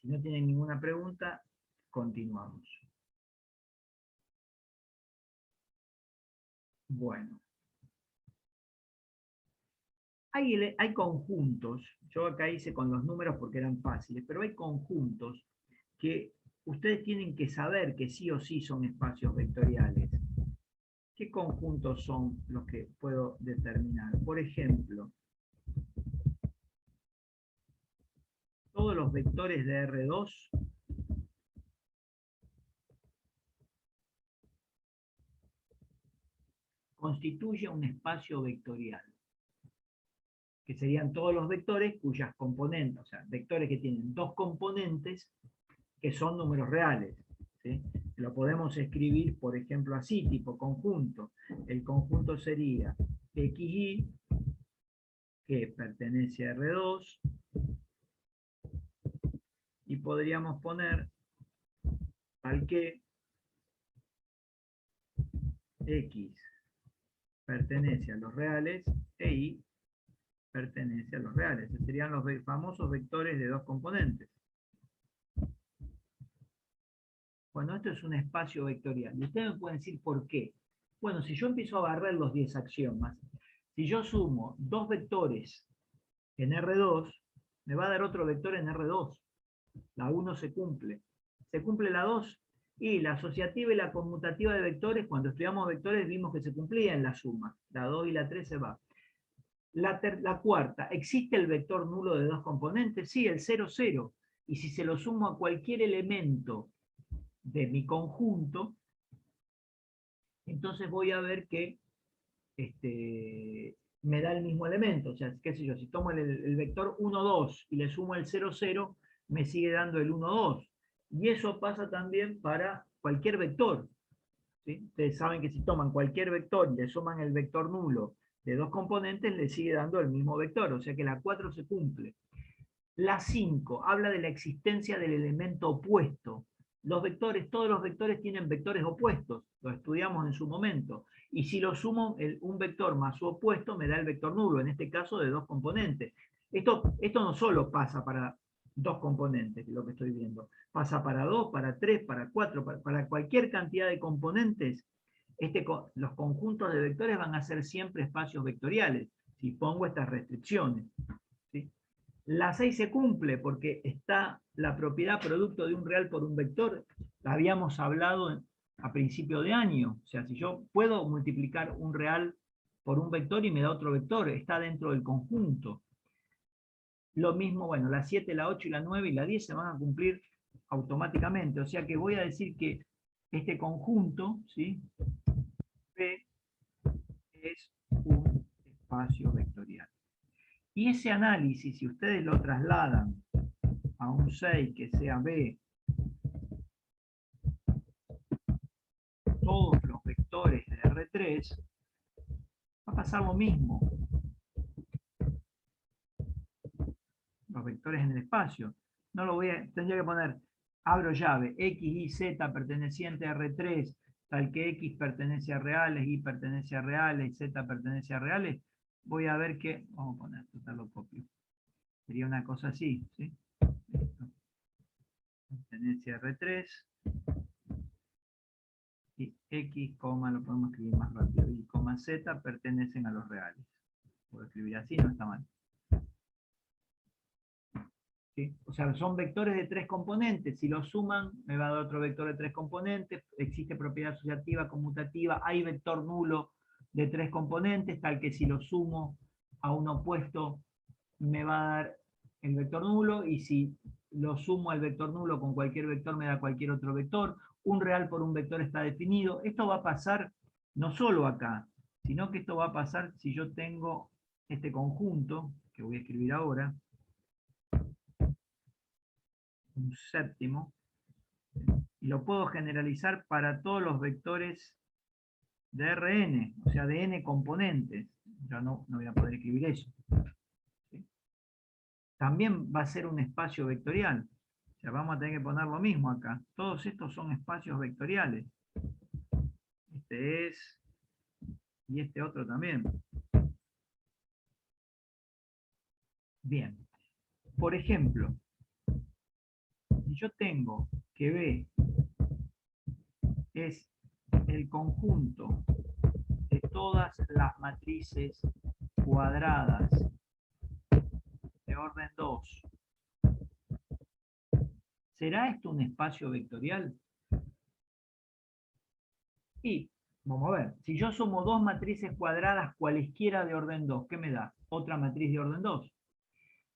no tienen ninguna pregunta, continuamos. Bueno. Hay conjuntos, yo acá hice con los números porque eran fáciles, pero hay conjuntos que ustedes tienen que saber que sí o sí son espacios vectoriales. ¿Qué conjuntos son los que puedo determinar? Por ejemplo, todos los vectores de R2 constituyen un espacio vectorial, que serían todos los vectores cuyas componentes, o sea, vectores que tienen dos componentes que son números reales, ¿sí? Lo podemos escribir, por ejemplo, así, tipo conjunto. El conjunto sería XY, que pertenece a R2, y podríamos poner tal que X pertenece a los reales e Y pertenece a los reales. Esos serían los famosos vectores de dos componentes. Bueno, esto es un espacio vectorial. Y ustedes me pueden decir por qué. Bueno, si yo empiezo a barrer los 10 axiomas, si yo sumo dos vectores en R2, me va a dar otro vector en R2. La 1 se cumple. Se cumple la 2. Y la asociativa y la conmutativa de vectores, cuando estudiamos vectores vimos que se cumplía en la suma. La 2 y la 3 se va. La cuarta, ¿existe el vector nulo de dos componentes? Sí, el 0, 0. Y si se lo sumo a cualquier elemento de mi conjunto, entonces voy a ver que me da el mismo elemento. O sea, qué sé yo, si tomo el vector 1, 2 y le sumo el 0, 0, me sigue dando el 1, 2. Y eso pasa también para cualquier vector. ¿Sí? Ustedes saben que si toman cualquier vector y le suman el vector nulo de dos componentes, le sigue dando el mismo vector. O sea que la 4 se cumple. La 5 habla de la existencia del elemento opuesto. Los vectores, todos los vectores tienen vectores opuestos, lo estudiamos en su momento. Y si lo sumo, un vector más su opuesto me da el vector nulo, en este caso de dos componentes. Esto no solo pasa para dos componentes, lo que estoy viendo. Pasa para 2, para 3, para 4, para cualquier cantidad de componentes. Los conjuntos de vectores van a ser siempre espacios vectoriales, si pongo estas restricciones. ¿Sí? La 6 se cumple porque está la propiedad producto de un real por un vector. La habíamos hablado a principio de año. O sea, si yo puedo multiplicar un real por un vector y me da otro vector, está dentro del conjunto. Lo mismo, bueno, la 7, la 8 y la 9 y la 10 se van a cumplir automáticamente. O sea que voy a decir que este conjunto, ¿sí?, P es un espacio vectorial. Y ese análisis, si ustedes lo trasladan a un 6 que sea B, todos los vectores de R3, va a pasar lo mismo. Los vectores en el espacio. No lo voy a, tendría que poner, abro llave, X, Y, Z perteneciente a R3, tal que X pertenece a reales, Y pertenece a reales, Z pertenece a reales. voy a ver que, vamos a poner, total lo copio. Sería una cosa así, ¿sí? Listo. Pertenencia R3 y X, lo podemos escribir más rápido, y Z pertenecen a los reales. Puedo escribir así, no está mal. ¿Sí? O sea, son vectores de 3 componentes. Si los suman, me va a dar otro vector de 3 componentes. Existe propiedad asociativa, conmutativa. Hay vector nulo de 3 componentes, tal que si lo sumo a un opuesto, me va a dar el vector nulo. Y si lo sumo al vector nulo con cualquier vector, me da cualquier otro vector. Un real por un vector está definido. Esto va a pasar no solo acá, sino que esto va a pasar si yo tengo este conjunto, que voy a escribir ahora, un séptimo, y lo puedo generalizar para todos los vectores de Rn, o sea, de n componentes. Ya no voy a poder escribir eso. ¿Sí? También va a ser un espacio vectorial. O sea, vamos a tener que poner lo mismo acá. Todos estos son espacios vectoriales. Este es, y este otro también. Bien. Por ejemplo, si yo tengo que B es el conjunto de todas las matrices cuadradas de orden 2, ¿será esto un espacio vectorial? Y, vamos a ver, si yo sumo dos matrices cuadradas cualesquiera de orden 2, ¿qué me da? Otra matriz de orden 2.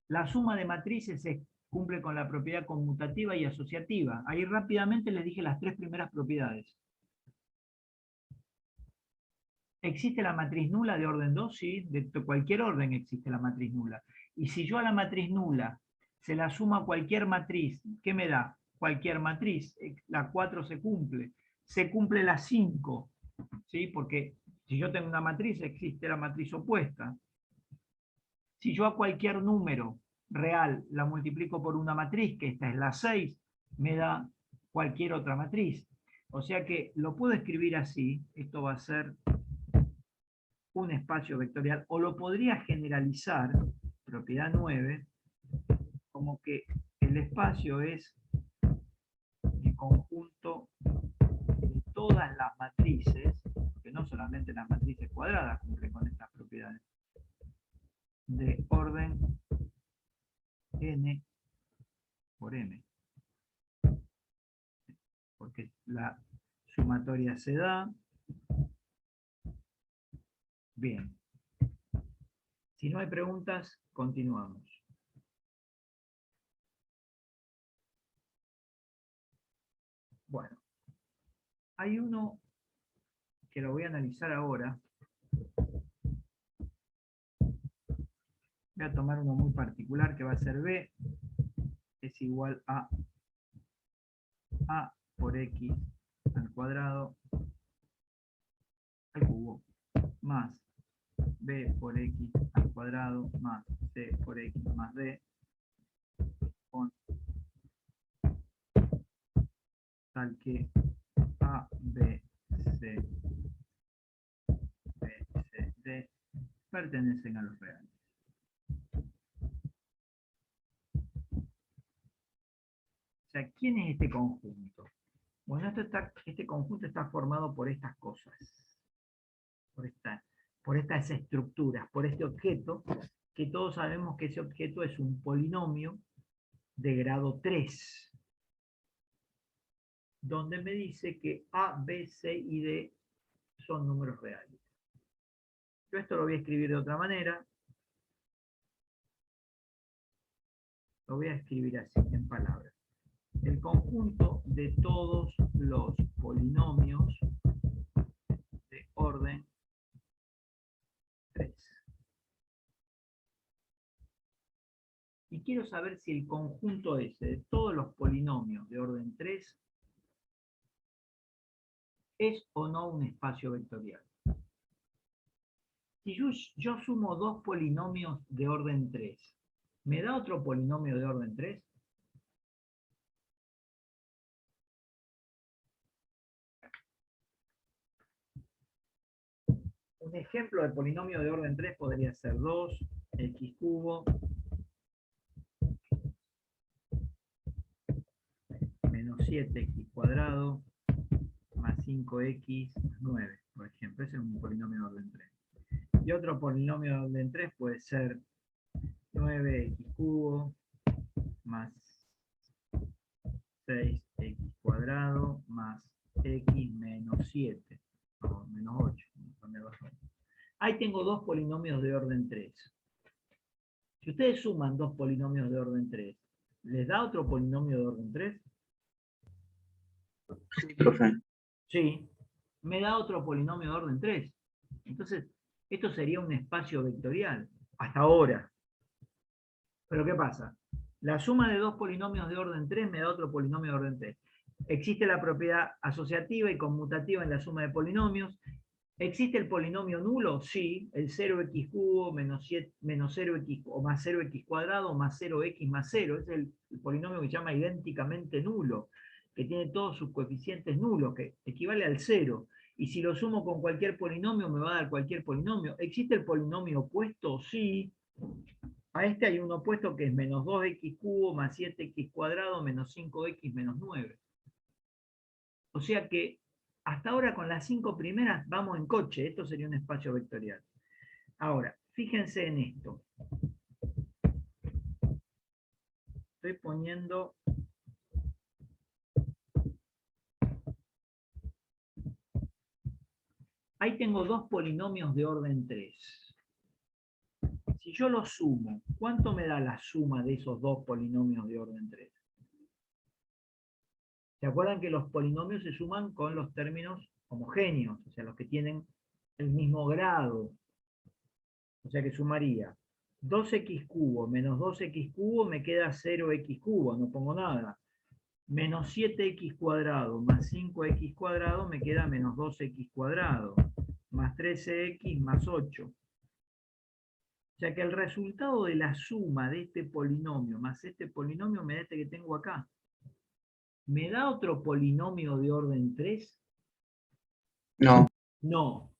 La suma de matrices cumple con la propiedad conmutativa y asociativa. Ahí rápidamente les dije las tres primeras propiedades. ¿Existe la matriz nula de orden 2? Sí, de cualquier orden existe la matriz nula. Y si yo a la matriz nula se la suma a cualquier matriz, ¿qué me da? Cualquier matriz. La 4 se cumple. Se cumple la 5, ¿sí? Porque si yo tengo una matriz, existe la matriz opuesta. Si yo a cualquier número real la multiplico por una matriz, que esta es la 6, me da cualquier otra matriz. O sea que lo puedo escribir así. Esto va a ser un espacio vectorial, o lo podría generalizar, propiedad 9, como que el espacio es el conjunto de todas las matrices, que no solamente las matrices cuadradas cumplen con estas propiedades, de orden n por m, porque la sumatoria se da. Bien. Si no hay preguntas, continuamos. Bueno, hay uno que lo voy a analizar ahora. Voy a tomar uno muy particular que va a ser B es igual a por x al cuadrado al cubo más b por x al cuadrado más c por x más d con tal que a, b, c, b, c, d pertenecen a los reales. O sea, ¿quién es este conjunto? Bueno, este conjunto está formado por estas cosas, por estas estructuras, por este objeto, que todos sabemos que ese objeto es un polinomio de grado 3, donde me dice que A, B, C y D son números reales. Yo esto lo voy a escribir de otra manera. Lo voy a escribir así, en palabras. El conjunto de todos los polinomios de orden 3. Y quiero saber si el conjunto ese de todos los polinomios de orden 3 es o no un espacio vectorial. Si yo sumo dos polinomios de orden 3, ¿me da otro polinomio de orden 3? un ejemplo de polinomio de orden 3 podría ser 2x cubo menos 7x cuadrado más 5x más 9, por ejemplo. Ese es un polinomio de orden 3. Y otro polinomio de orden 3 puede ser 9x cubo más 6x cuadrado más x menos 7, o menos 8. Ahí tengo dos polinomios de orden 3. Si ustedes suman dos polinomios de orden 3, ¿les da otro polinomio de orden 3? Sí, profe. Sí, me da otro polinomio de orden 3. Entonces, esto sería un espacio vectorial, hasta ahora. Pero ¿qué pasa? La suma de dos polinomios de orden 3 me da otro polinomio de orden 3. Existe la propiedad asociativa y conmutativa en la suma de polinomios. ¿Existe el polinomio nulo? Sí, el 0x cubo menos 0x o más 0x cuadrado más 0x más 0. Es el polinomio que se llama idénticamente nulo, que tiene todos sus coeficientes nulos, que equivale al 0. Y si lo sumo con cualquier polinomio, me va a dar cualquier polinomio. ¿Existe el polinomio opuesto? Sí. A este hay un opuesto que es menos 2x cubo más 7x cuadrado menos 5x menos 9. O sea que hasta ahora con las 5 primeras vamos en coche. Esto sería un espacio vectorial. Ahora, fíjense en esto. Estoy poniendo... Ahí tengo dos polinomios de orden 3. Si yo los sumo, ¿cuánto me da la suma de esos dos polinomios de orden 3? ¿Se acuerdan que los polinomios se suman con los términos homogéneos? O sea, los que tienen el mismo grado. O sea que sumaría 2x cubo menos 2x cubo me queda 0x cubo, no pongo nada. Menos 7x cuadrado más 5x cuadrado me queda menos 2x cuadrado. Más 13x más 8. O sea que el resultado de la suma de este polinomio más este polinomio me da este que tengo acá. ¿Me da otro polinomio de orden 3? No. No.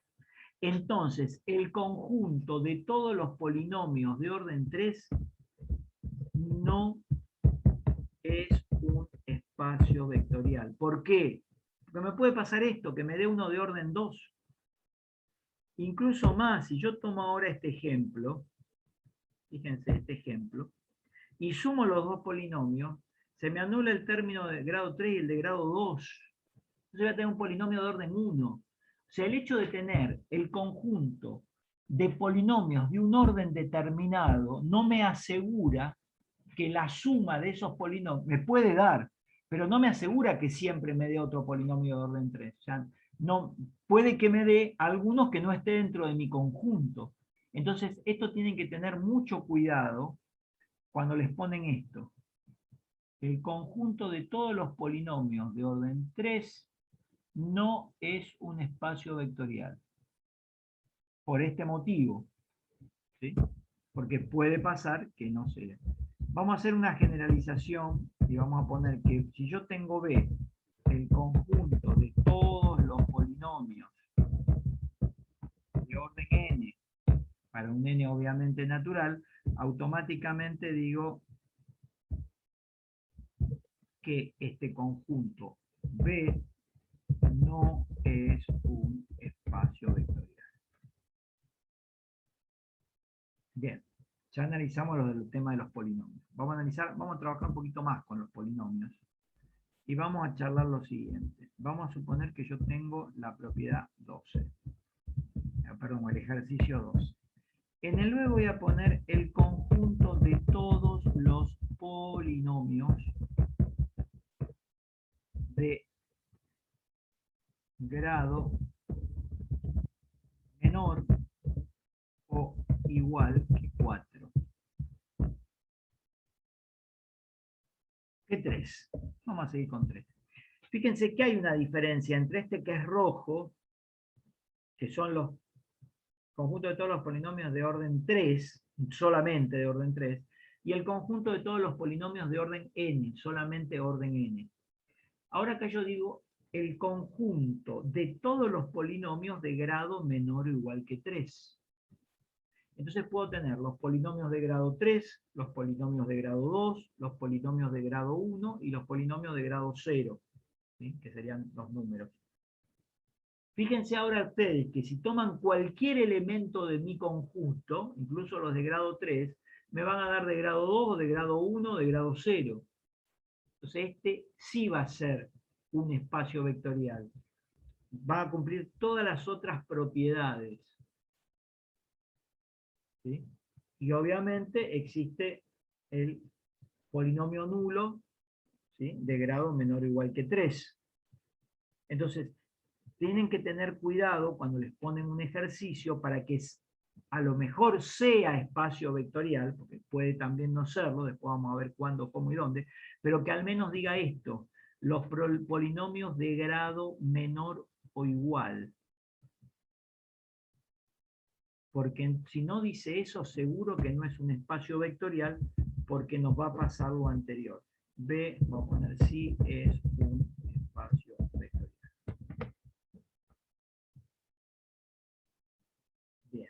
Entonces, el conjunto de todos los polinomios de orden 3 no es un espacio vectorial. ¿Por qué? Porque me puede pasar esto, que me dé uno de orden 2. Incluso más, si yo tomo ahora este ejemplo, fíjense este ejemplo, y sumo los dos polinomios, se me anula el término de grado 3 y el de grado 2. Entonces voy a tener un polinomio de orden 1. O sea, el hecho de tener el conjunto de polinomios de un orden determinado no me asegura que la suma de esos polinomios me puede dar, pero no me asegura que siempre me dé otro polinomio de orden 3. O sea, no, puede que me dé algunos que no esté dentro de mi conjunto. Entonces, esto tienen que tener mucho cuidado cuando les ponen esto. El conjunto de todos los polinomios de orden 3 no es un espacio vectorial. Por este motivo. ¿Sí? Porque puede pasar que no sea. Vamos a hacer una generalización y vamos a poner que si yo tengo B, el conjunto de todos los polinomios de orden n, para un n obviamente natural, automáticamente digo que este conjunto B no es un espacio vectorial. Bien, ya analizamos el tema de los polinomios. Vamos a trabajar un poquito más con los polinomios. Y vamos a charlar lo siguiente. Vamos a suponer que yo tengo la propiedad 12. Perdón, el ejercicio 12. En el B voy a poner el conjunto de todos los polinomios de grado menor o igual que 4. ¿Qué 3? Vamos a seguir con 3. Fíjense que hay una diferencia entre este que es rojo, que son los conjuntos de todos los polinomios de orden 3, solamente de orden 3, y el conjunto de todos los polinomios de orden n, solamente orden n. Ahora que yo digo, el conjunto de todos los polinomios de grado menor o igual que 3. Entonces puedo tener los polinomios de grado 3, los polinomios de grado 2, los polinomios de grado 1 y los polinomios de grado 0, ¿sí? Que serían los números. Fíjense ahora ustedes que si toman cualquier elemento de mi conjunto, incluso los de grado 3, me van a dar de grado 2, de grado 1, de grado 0. Entonces este sí va a ser un espacio vectorial. Va a cumplir todas las otras propiedades, ¿sí? Y obviamente existe el polinomio nulo, ¿sí? De grado menor o igual que 3. Entonces, tienen que tener cuidado cuando les ponen un ejercicio para que a lo mejor sea espacio vectorial, porque puede también no serlo, después vamos a ver cuándo, cómo y dónde, pero que al menos diga esto: los polinomios de grado menor o igual. Porque si no dice eso, seguro que no es un espacio vectorial, porque nos va a pasar lo anterior. B, vamos a poner sí, es un espacio vectorial. Bien.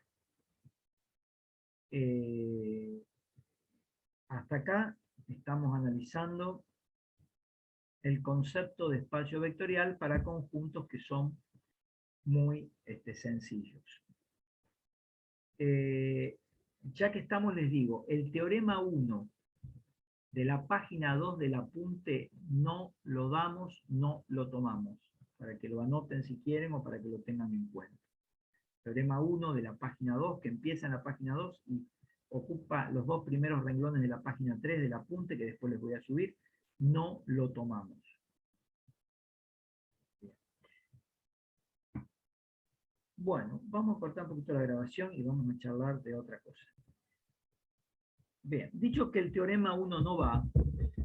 Hasta acá estamos analizando el concepto de espacio vectorial para conjuntos que son muy sencillos. Ya que estamos, les digo, el teorema 1 de la página 2 del apunte no lo damos, no lo tomamos, para que lo anoten si quieren o para que lo tengan en cuenta. Teorema 1 de la página 2, que empieza en la página 2 y ocupa los dos primeros renglones de la página 3 del apunte, que después les voy a subir, no lo tomamos. Bien. Bueno, vamos a cortar un poquito la grabación y vamos a charlar de otra cosa. Bien, dicho que el teorema 1 no va,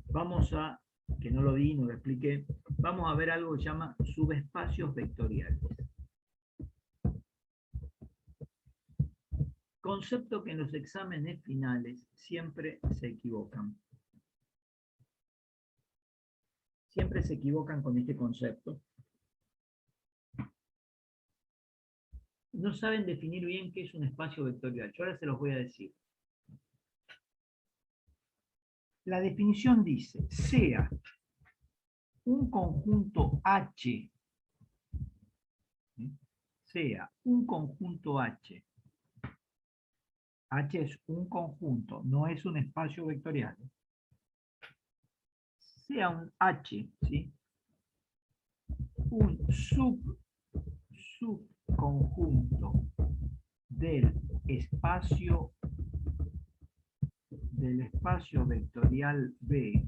vamos a, que no lo di, no lo expliqué, vamos a ver algo que se llama subespacios vectoriales. Concepto que en los exámenes finales siempre se equivocan. Siempre se equivocan con este concepto. No saben definir bien qué es un espacio vectorial. Yo ahora se los voy a decir. La definición dice: sea un conjunto H, sea un conjunto H, H es un conjunto, no es un espacio vectorial, sea un H, ¿sí? Un subconjunto del espacio vectorial B.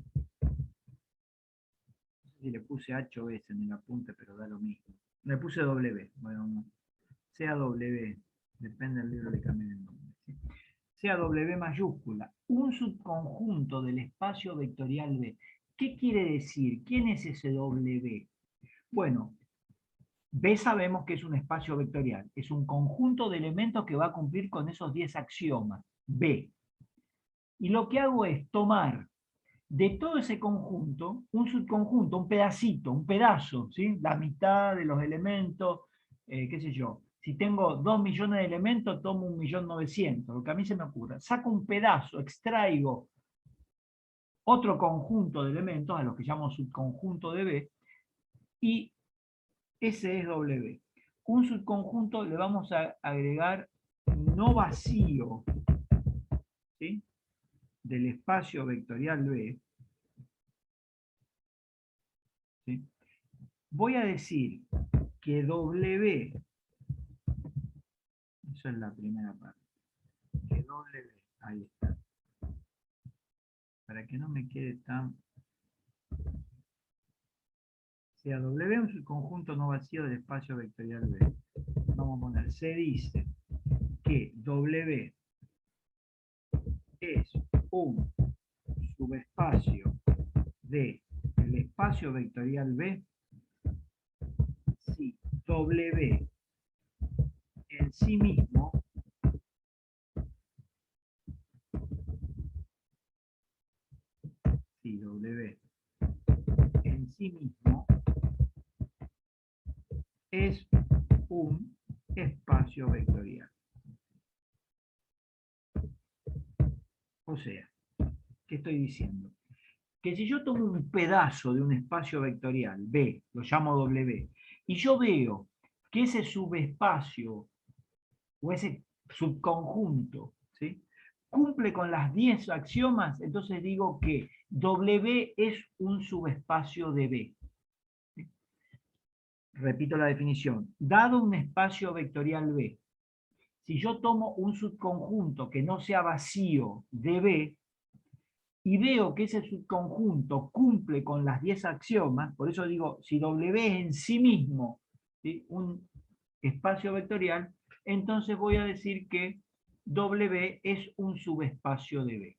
Y le puse H o S en el apunte, pero da lo mismo. Le puse W, bueno, no. Sea W, depende del libro, le cambié el nombre, ¿sí? Sea W mayúscula, un subconjunto del espacio vectorial B. ¿Qué quiere decir? ¿Quién es ese W? Bueno, B sabemos que es un espacio vectorial, es un conjunto de elementos que va a cumplir con esos 10 axiomas, B. Y lo que hago es tomar de todo ese conjunto, un subconjunto, un pedacito, un pedazo, ¿sí? La mitad de los elementos, qué sé yo. Si tengo 2 millones de elementos, tomo 1.900.000, lo que a mí se me ocurra. Saco un pedazo, extraigo otro conjunto de elementos, a los que llamo subconjunto de B, y ese es W. Un subconjunto le vamos a agregar no vacío, ¿sí? Del espacio vectorial B, ¿sí? Voy a decir que W, eso es la primera parte, que W, ahí está, para que no me quede tan, sea W un subconjunto no vacío del espacio vectorial B. Vamos a poner, se dice que W es un subespacio del espacio vectorial B si W en sí mismo si W en sí mismo es un espacio vectorial. O sea, ¿qué estoy diciendo? Que si yo tomo un pedazo de un espacio vectorial, B, lo llamo W, y yo veo que ese subespacio o ese subconjunto, ¿sí?, cumple con las 10 axiomas, entonces digo que W es un subespacio de B. ¿Sí? Repito la definición. Dado un espacio vectorial B, si yo tomo un subconjunto que no sea vacío de B, y veo que ese subconjunto cumple con las 10 axiomas, por eso digo, si W es en sí mismo, ¿sí?, un espacio vectorial, entonces voy a decir que W es un subespacio de B.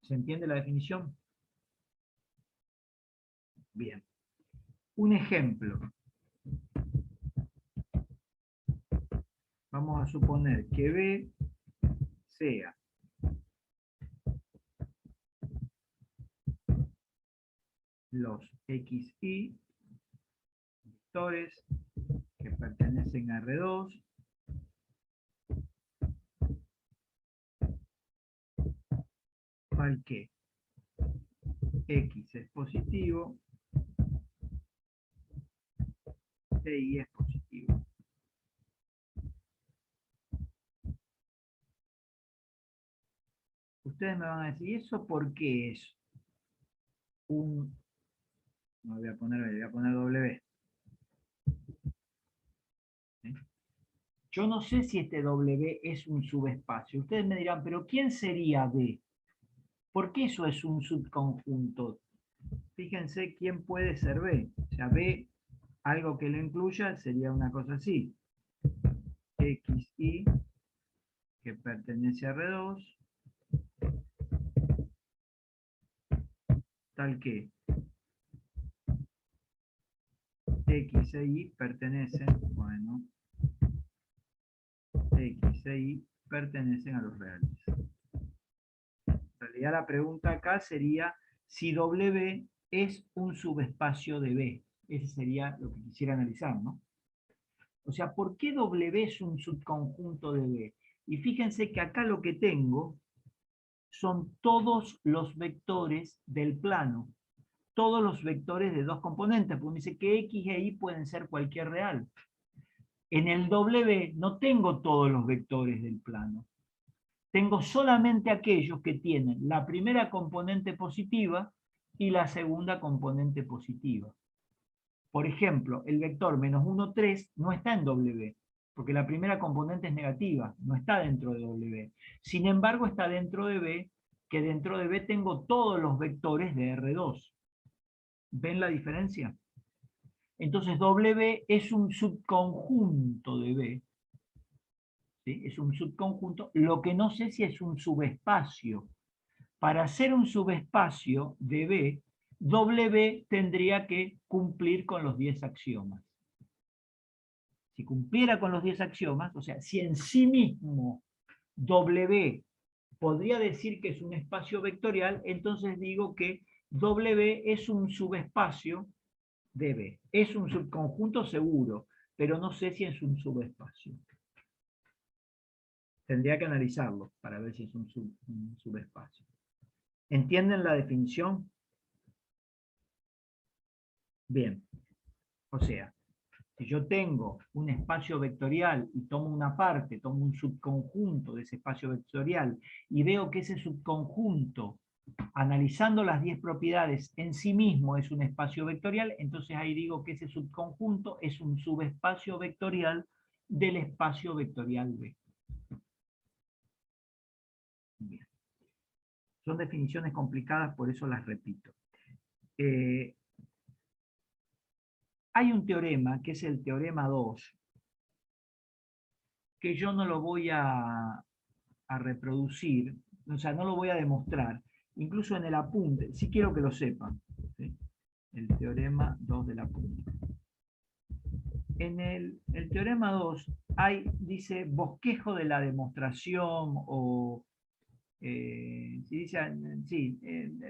¿Se entiende la definición? Bien. Un ejemplo. Vamos a suponer que B sea los XY vectores que pertenecen a R2 tal que X es positivo e Y es positivo. Ustedes me van a decir, ¿y eso por qué es un... No voy a poner W. ¿Sí? Yo no sé si este W es un subespacio. Ustedes me dirán, ¿pero quién sería B? ¿Por qué eso es un subconjunto? Fíjense quién puede ser B. O sea, B, algo que lo incluya, sería una cosa así. XY, que pertenece a R2, tal que X e Y pertenecen, bueno, X e Y pertenecen a los reales. En realidad la pregunta acá sería si W es un subespacio de B. Ese sería lo que quisiera analizar, ¿no? O sea, ¿por qué W es un subconjunto de B? Y fíjense que acá lo que tengo son todos los vectores del plano. Todos los vectores de dos componentes, porque dice que X e Y pueden ser cualquier real. En el W no tengo todos los vectores del plano. Tengo solamente aquellos que tienen la primera componente positiva y la segunda componente positiva. Por ejemplo, el vector -1, 3 no está en W, porque la primera componente es negativa, no está dentro de W. Sin embargo, está dentro de B, que dentro de B tengo todos los vectores de R2. ¿Ven la diferencia? Entonces W es un subconjunto de B. ¿Sí? Es un subconjunto, lo que no sé si es un subespacio. Para ser un subespacio de B, W tendría que cumplir con los 10 axiomas. Si cumpliera con los 10 axiomas, o sea, si en sí mismo W podría decir que es un espacio vectorial, entonces digo que W es un subespacio de B. Es un subconjunto seguro, pero no sé si es un subespacio. Tendría que analizarlo para ver si es un subespacio. ¿Entienden la definición? Bien. O sea, si yo tengo un espacio vectorial y tomo una parte, tomo un subconjunto de ese espacio vectorial y veo que ese subconjunto, analizando las 10 propiedades en sí mismo, es un espacio vectorial, entonces ahí digo que ese subconjunto es un subespacio vectorial del espacio vectorial B. Bien. Son definiciones complicadas, por eso las repito. Hay un teorema, que es el teorema 2, que yo no lo voy a reproducir, o sea, no lo voy a demostrar, incluso en el apunte, sí quiero que lo sepan, ¿sí? El teorema 2 del apunte. En el teorema 2 dice bosquejo de la demostración o,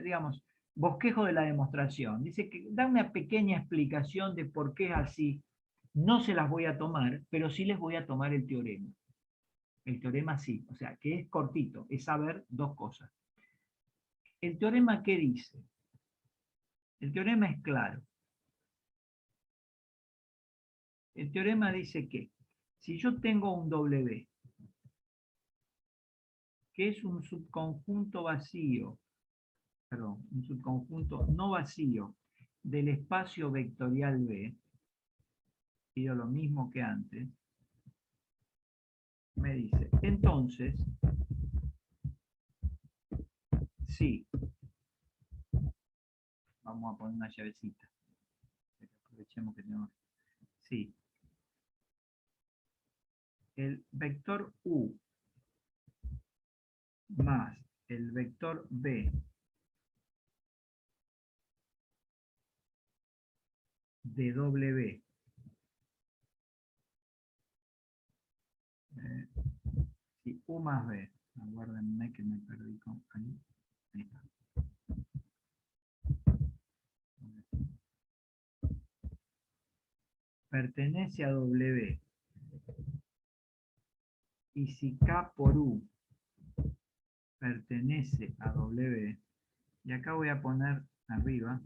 digamos, bosquejo de la demostración. Dice que da una pequeña explicación de por qué es así. No se las voy a tomar, pero sí les voy a tomar el teorema. El teorema sí, o sea, que es cortito, es saber dos cosas. ¿El teorema qué dice? El teorema es claro. El teorema dice que si yo tengo un W, que es un subconjunto vacío, perdón, un subconjunto no vacío del espacio vectorial B, pido lo mismo que antes, me dice, entonces, sí, vamos a poner una llavecita, aprovechemos que tenemos, sí, el vector U más el vector B de W, sí, U más B, aguárdenme que me perdí con ahí, ahí está. Pertenece a W, y si K por U pertenece a W, y acá voy a poner arriba,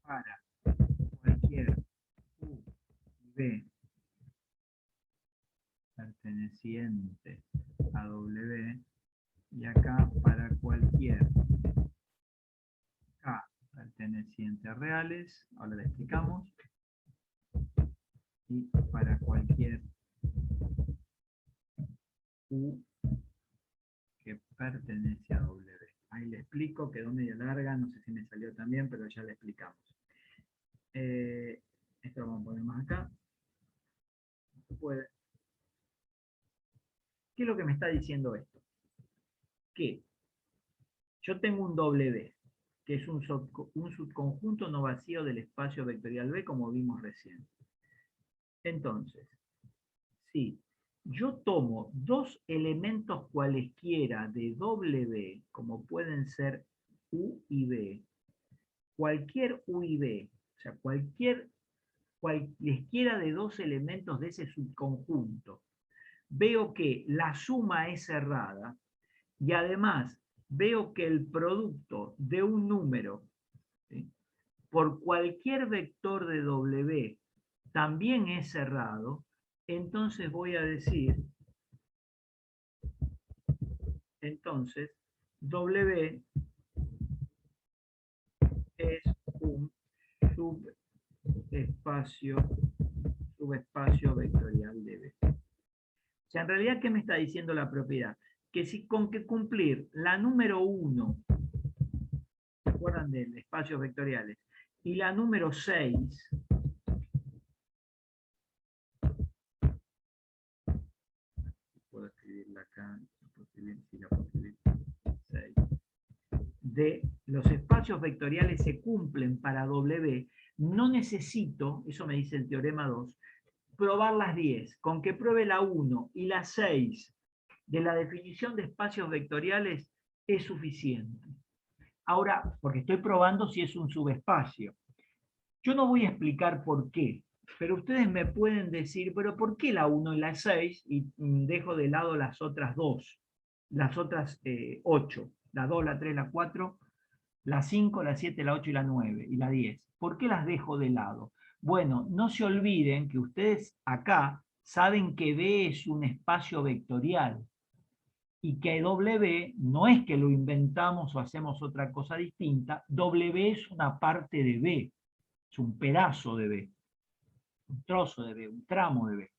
para cualquier U y B perteneciente a W, y acá para cualquier K perteneciente a reales, ahora le explicamos, y para cualquier U que pertenece a W. Ahí le explico, quedó medio larga, no sé si me salió también, pero ya le explicamos. Esto lo vamos a poner más acá. ¿Qué es lo que me está diciendo esto? Que yo tengo un W, que es un subconjunto no vacío del espacio vectorial B, como vimos recién. Entonces, si yo tomo dos elementos cualesquiera de W, como pueden ser U y B, cualquier U y B, o sea, cualesquiera de dos elementos de ese subconjunto, veo que la suma es cerrada y además veo que el producto de un número, ¿sí?, por cualquier vector de W también es cerrado, entonces voy a decir, entonces, W es un subespacio vectorial de B. O sea, en realidad, ¿qué me está diciendo la propiedad? Que si con que cumplir la número 1, ¿se acuerdan de espacios vectoriales? Y la número 6, puedo escribirla acá, si la puedo escribir, 6, de los espacios vectoriales se cumplen para W, no necesito, eso me dice el teorema 2, probar las 10. Con que pruebe la 1 y la 6 de la definición de espacios vectoriales es suficiente. Ahora, porque estoy probando si es un subespacio. Yo no voy a explicar por qué, pero ustedes me pueden decir, pero ¿por qué la 1 y la 6? Y dejo de lado las otras dos, las otras 8, la 2, la 3, la 4, la 5, la 7, la 8 y la 9 y la 10. ¿Por qué las dejo de lado? Bueno, no se olviden que ustedes acá saben que B es un espacio vectorial y que W no es que lo inventamos o hacemos otra cosa distinta, W es una parte de B, es un pedazo de B, un trozo de B, un tramo de B.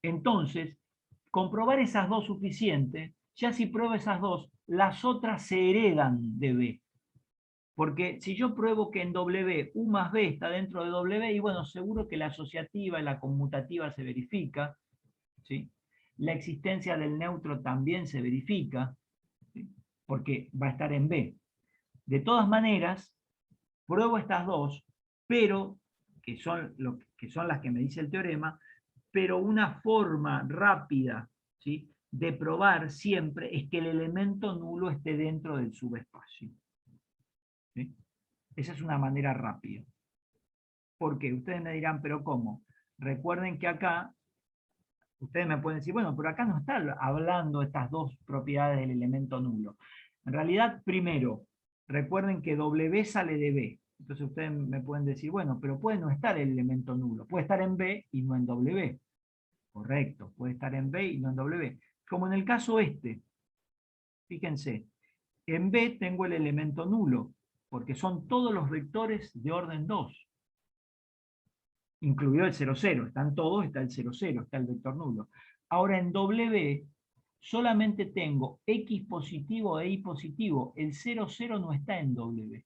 Entonces, comprobar esas dos suficiente, ya si pruebo esas dos, las otras se heredan de B. Porque si yo pruebo que en W U más B está dentro de W, y bueno, seguro que la asociativa y la conmutativa se verifica, ¿sí? La existencia del neutro también se verifica, ¿sí?, porque va a estar en B. De todas maneras, pruebo estas dos, pero, que son las que me dice el teorema, pero una forma rápida, ¿sí?, de probar siempre es que el elemento nulo esté dentro del subespacio. ¿Sí? Esa es una manera rápida. ¿Por qué? Ustedes me dirán, ¿pero cómo? Recuerden que acá, ustedes me pueden decir, bueno, pero acá no está hablando estas dos propiedades del elemento nulo. En realidad, primero, recuerden que W sale de B. Entonces ustedes me pueden decir, bueno, pero puede no estar el elemento nulo. Puede estar en B y no en W. Correcto, puede estar en B y no en W. Como en el caso este. Fíjense, en B tengo el elemento nulo, porque son todos los vectores de orden 2. Incluido el 0, 0. Están todos, está el 0, 0, está el vector nulo. Ahora en W solamente tengo X positivo e Y positivo. El 0, 0 no está en W.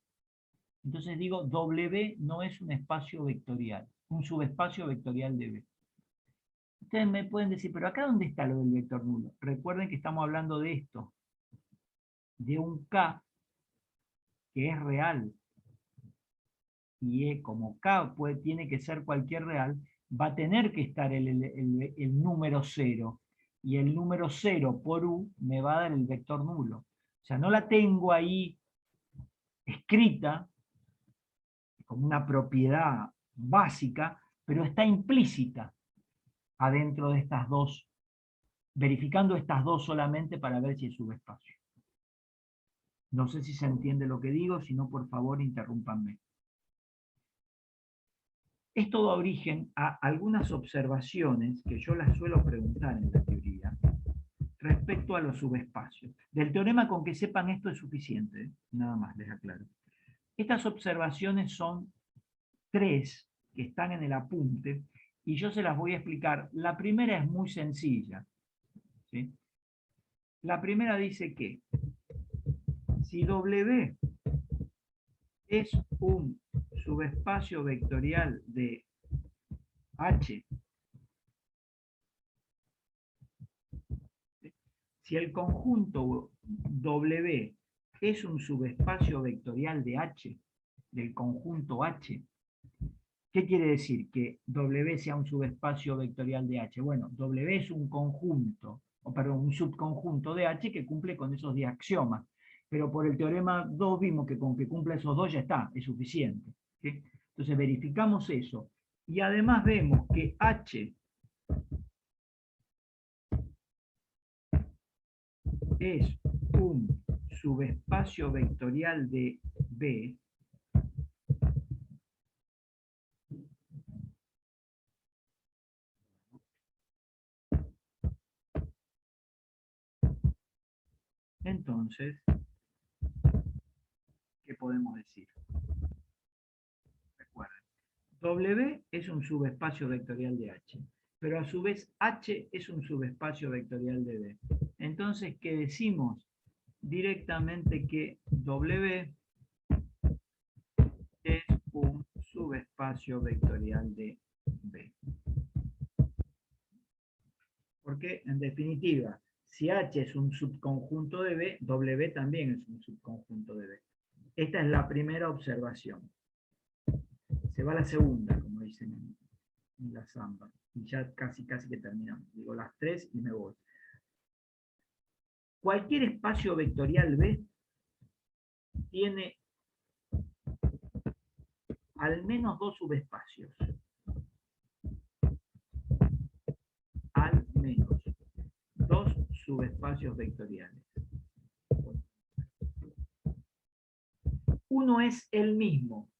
Entonces digo, W no es un espacio vectorial, un subespacio vectorial de B. Ustedes me pueden decir, pero acá ¿dónde está lo del vector nulo? Recuerden que estamos hablando de esto, de un K que es real. Y como K tiene que ser cualquier real, va a tener que estar el número 0. Y el número 0 por U me va a dar el vector nulo. O sea, no la tengo ahí escrita como una propiedad básica, pero está implícita adentro de estas dos, verificando estas dos solamente para ver si es subespacio. No sé si se entiende lo que digo, si no, por favor, interrúmpanme. Esto da origen a algunas observaciones que yo las suelo preguntar en la teoría respecto a los subespacios. Del teorema con que sepan esto es suficiente, nada más les aclaro. Estas observaciones son 3 que están en el apunte y yo se las voy a explicar. La primera es muy sencilla, ¿sí? La primera dice que si W es un subespacio vectorial de H, si el conjunto W es un subespacio vectorial de H, del conjunto H, ¿qué quiere decir que W sea un subespacio vectorial de H? Bueno, W es un conjunto, un subconjunto de H que cumple con esos 10 axiomas. Pero por el teorema 2 vimos que con que cumpla esos 2 ya está, es suficiente. ¿Sí? Entonces verificamos eso. Y además vemos que H es un subespacio vectorial de B entonces, ¿qué podemos decir? Recuerden, W es un subespacio vectorial de H, pero a su vez H es un subespacio vectorial de B. Entonces, ¿qué decimos? Directamente que W es un subespacio vectorial de B. Porque, en definitiva, si H es un subconjunto de B, W también es un subconjunto de B. Esta es la primera observación. Se va la segunda, como dicen en la samba. Y ya casi que terminamos. Digo las 3 y me voy. Cualquier espacio vectorial B tiene al menos 2 subespacios. Al menos 2 subespacios vectoriales. Uno es el mismo.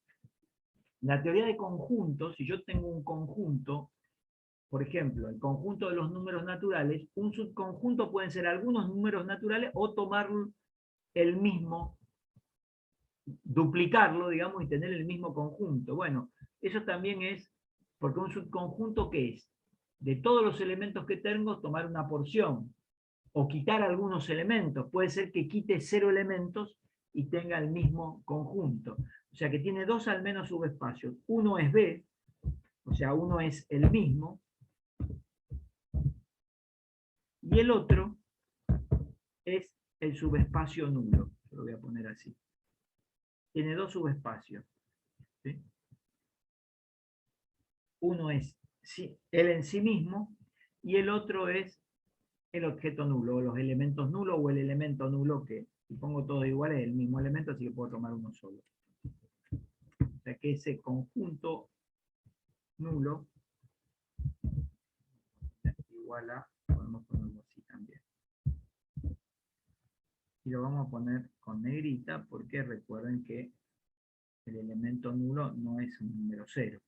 La teoría de conjuntos, si yo tengo un conjunto, por ejemplo, el conjunto de los números naturales, un subconjunto pueden ser algunos números naturales o tomar el mismo, duplicarlo, digamos, y tener el mismo conjunto. Bueno, eso también es, porque un subconjunto, ¿qué es? De todos los elementos que tengo, tomar una porción, o quitar algunos elementos. Puede ser que quite 0 elementos y tenga el mismo conjunto. O sea que tiene 2 al menos subespacios. Uno es B, o sea, uno es el mismo, y el otro es el subespacio nulo. Lo voy a poner así. Tiene 2 subespacios. ¿Sí? Uno es él en sí mismo y el otro es el objeto nulo, o los elementos nulos, o el elemento nulo que, si pongo todos iguales, es el mismo elemento, así que puedo tomar uno solo. O sea que ese conjunto nulo igual a, podemos ponerlo así también. Y lo vamos a poner con negrita, porque recuerden que el elemento nulo no es un número cero.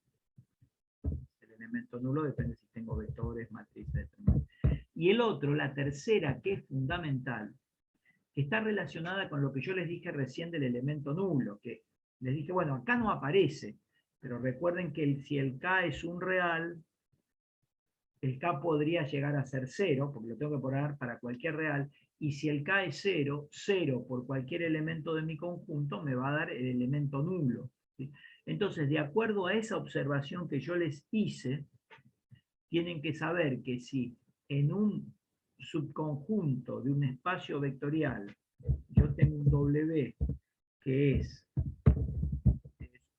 El elemento nulo depende si tengo vectores, matrices, etc. Y el otro, la tercera, que es fundamental, que está relacionada con lo que yo les dije recién del elemento nulo, que les dije, bueno, acá no aparece, pero recuerden que si el K es un real, el K podría llegar a ser 0, porque lo tengo que poner para cualquier real, y si el K es 0, 0 por cualquier elemento de mi conjunto me va a dar el elemento nulo, ¿sí? Entonces, de acuerdo a esa observación que yo les hice, tienen que saber que si en un subconjunto de un espacio vectorial yo tengo un W que es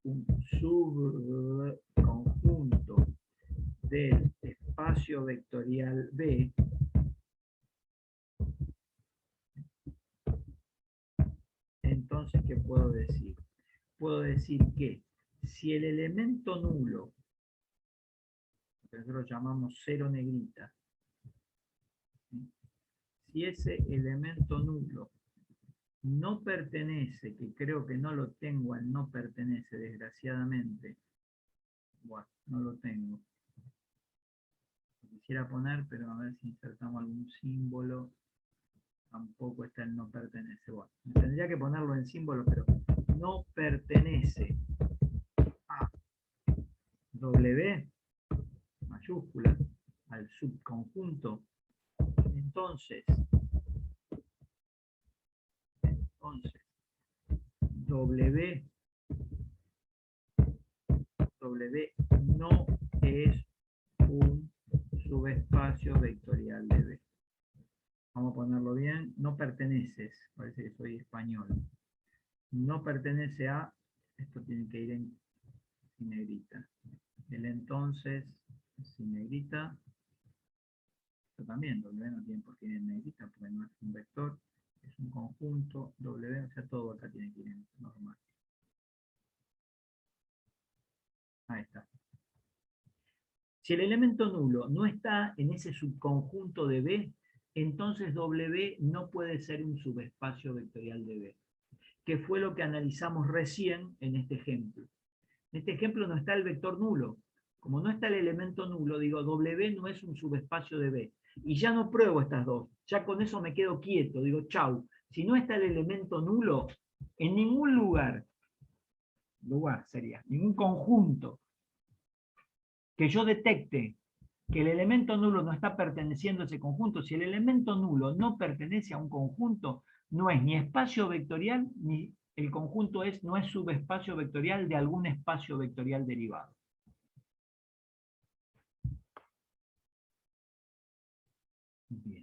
un subconjunto del espacio vectorial B, entonces, ¿qué puedo decir? Puedo decir que si el elemento nulo, que nosotros llamamos cero negrita, ¿sí? Si ese elemento nulo no pertenece, que creo que no lo tengo al no pertenece, desgraciadamente, bueno, no lo tengo. Lo quisiera poner, pero a ver si insertamos algún símbolo. Tampoco está el no pertenece. Bueno, tendría que ponerlo en símbolo, pero no pertenece a W mayúscula, al subconjunto. Entonces W no es un subespacio vectorial de B. Vamos a ponerlo bien. No perteneces, parece que soy español. No pertenece a, esto tiene que ir en negrita. El entonces, sin negrita, esto también, W no tiene por qué ir en negrita, porque no es un vector, es un conjunto, W, o sea, todo acá tiene que ir en normal. Ahí está. Si el elemento nulo no está en ese subconjunto de B, entonces W no puede ser un subespacio vectorial de B, que fue lo que analizamos recién en este ejemplo. En este ejemplo no está el vector nulo. Como no está el elemento nulo, digo, W no es un subespacio de B. Y ya no pruebo estas dos. Ya con eso me quedo quieto. Digo, chau. Si no está el elemento nulo, en ningún lugar sería, ningún conjunto que yo detecte que el elemento nulo no está perteneciendo a ese conjunto, si el elemento nulo no pertenece a un conjunto, no es ni espacio vectorial, ni el conjunto no es subespacio vectorial de algún espacio vectorial derivado. Bien.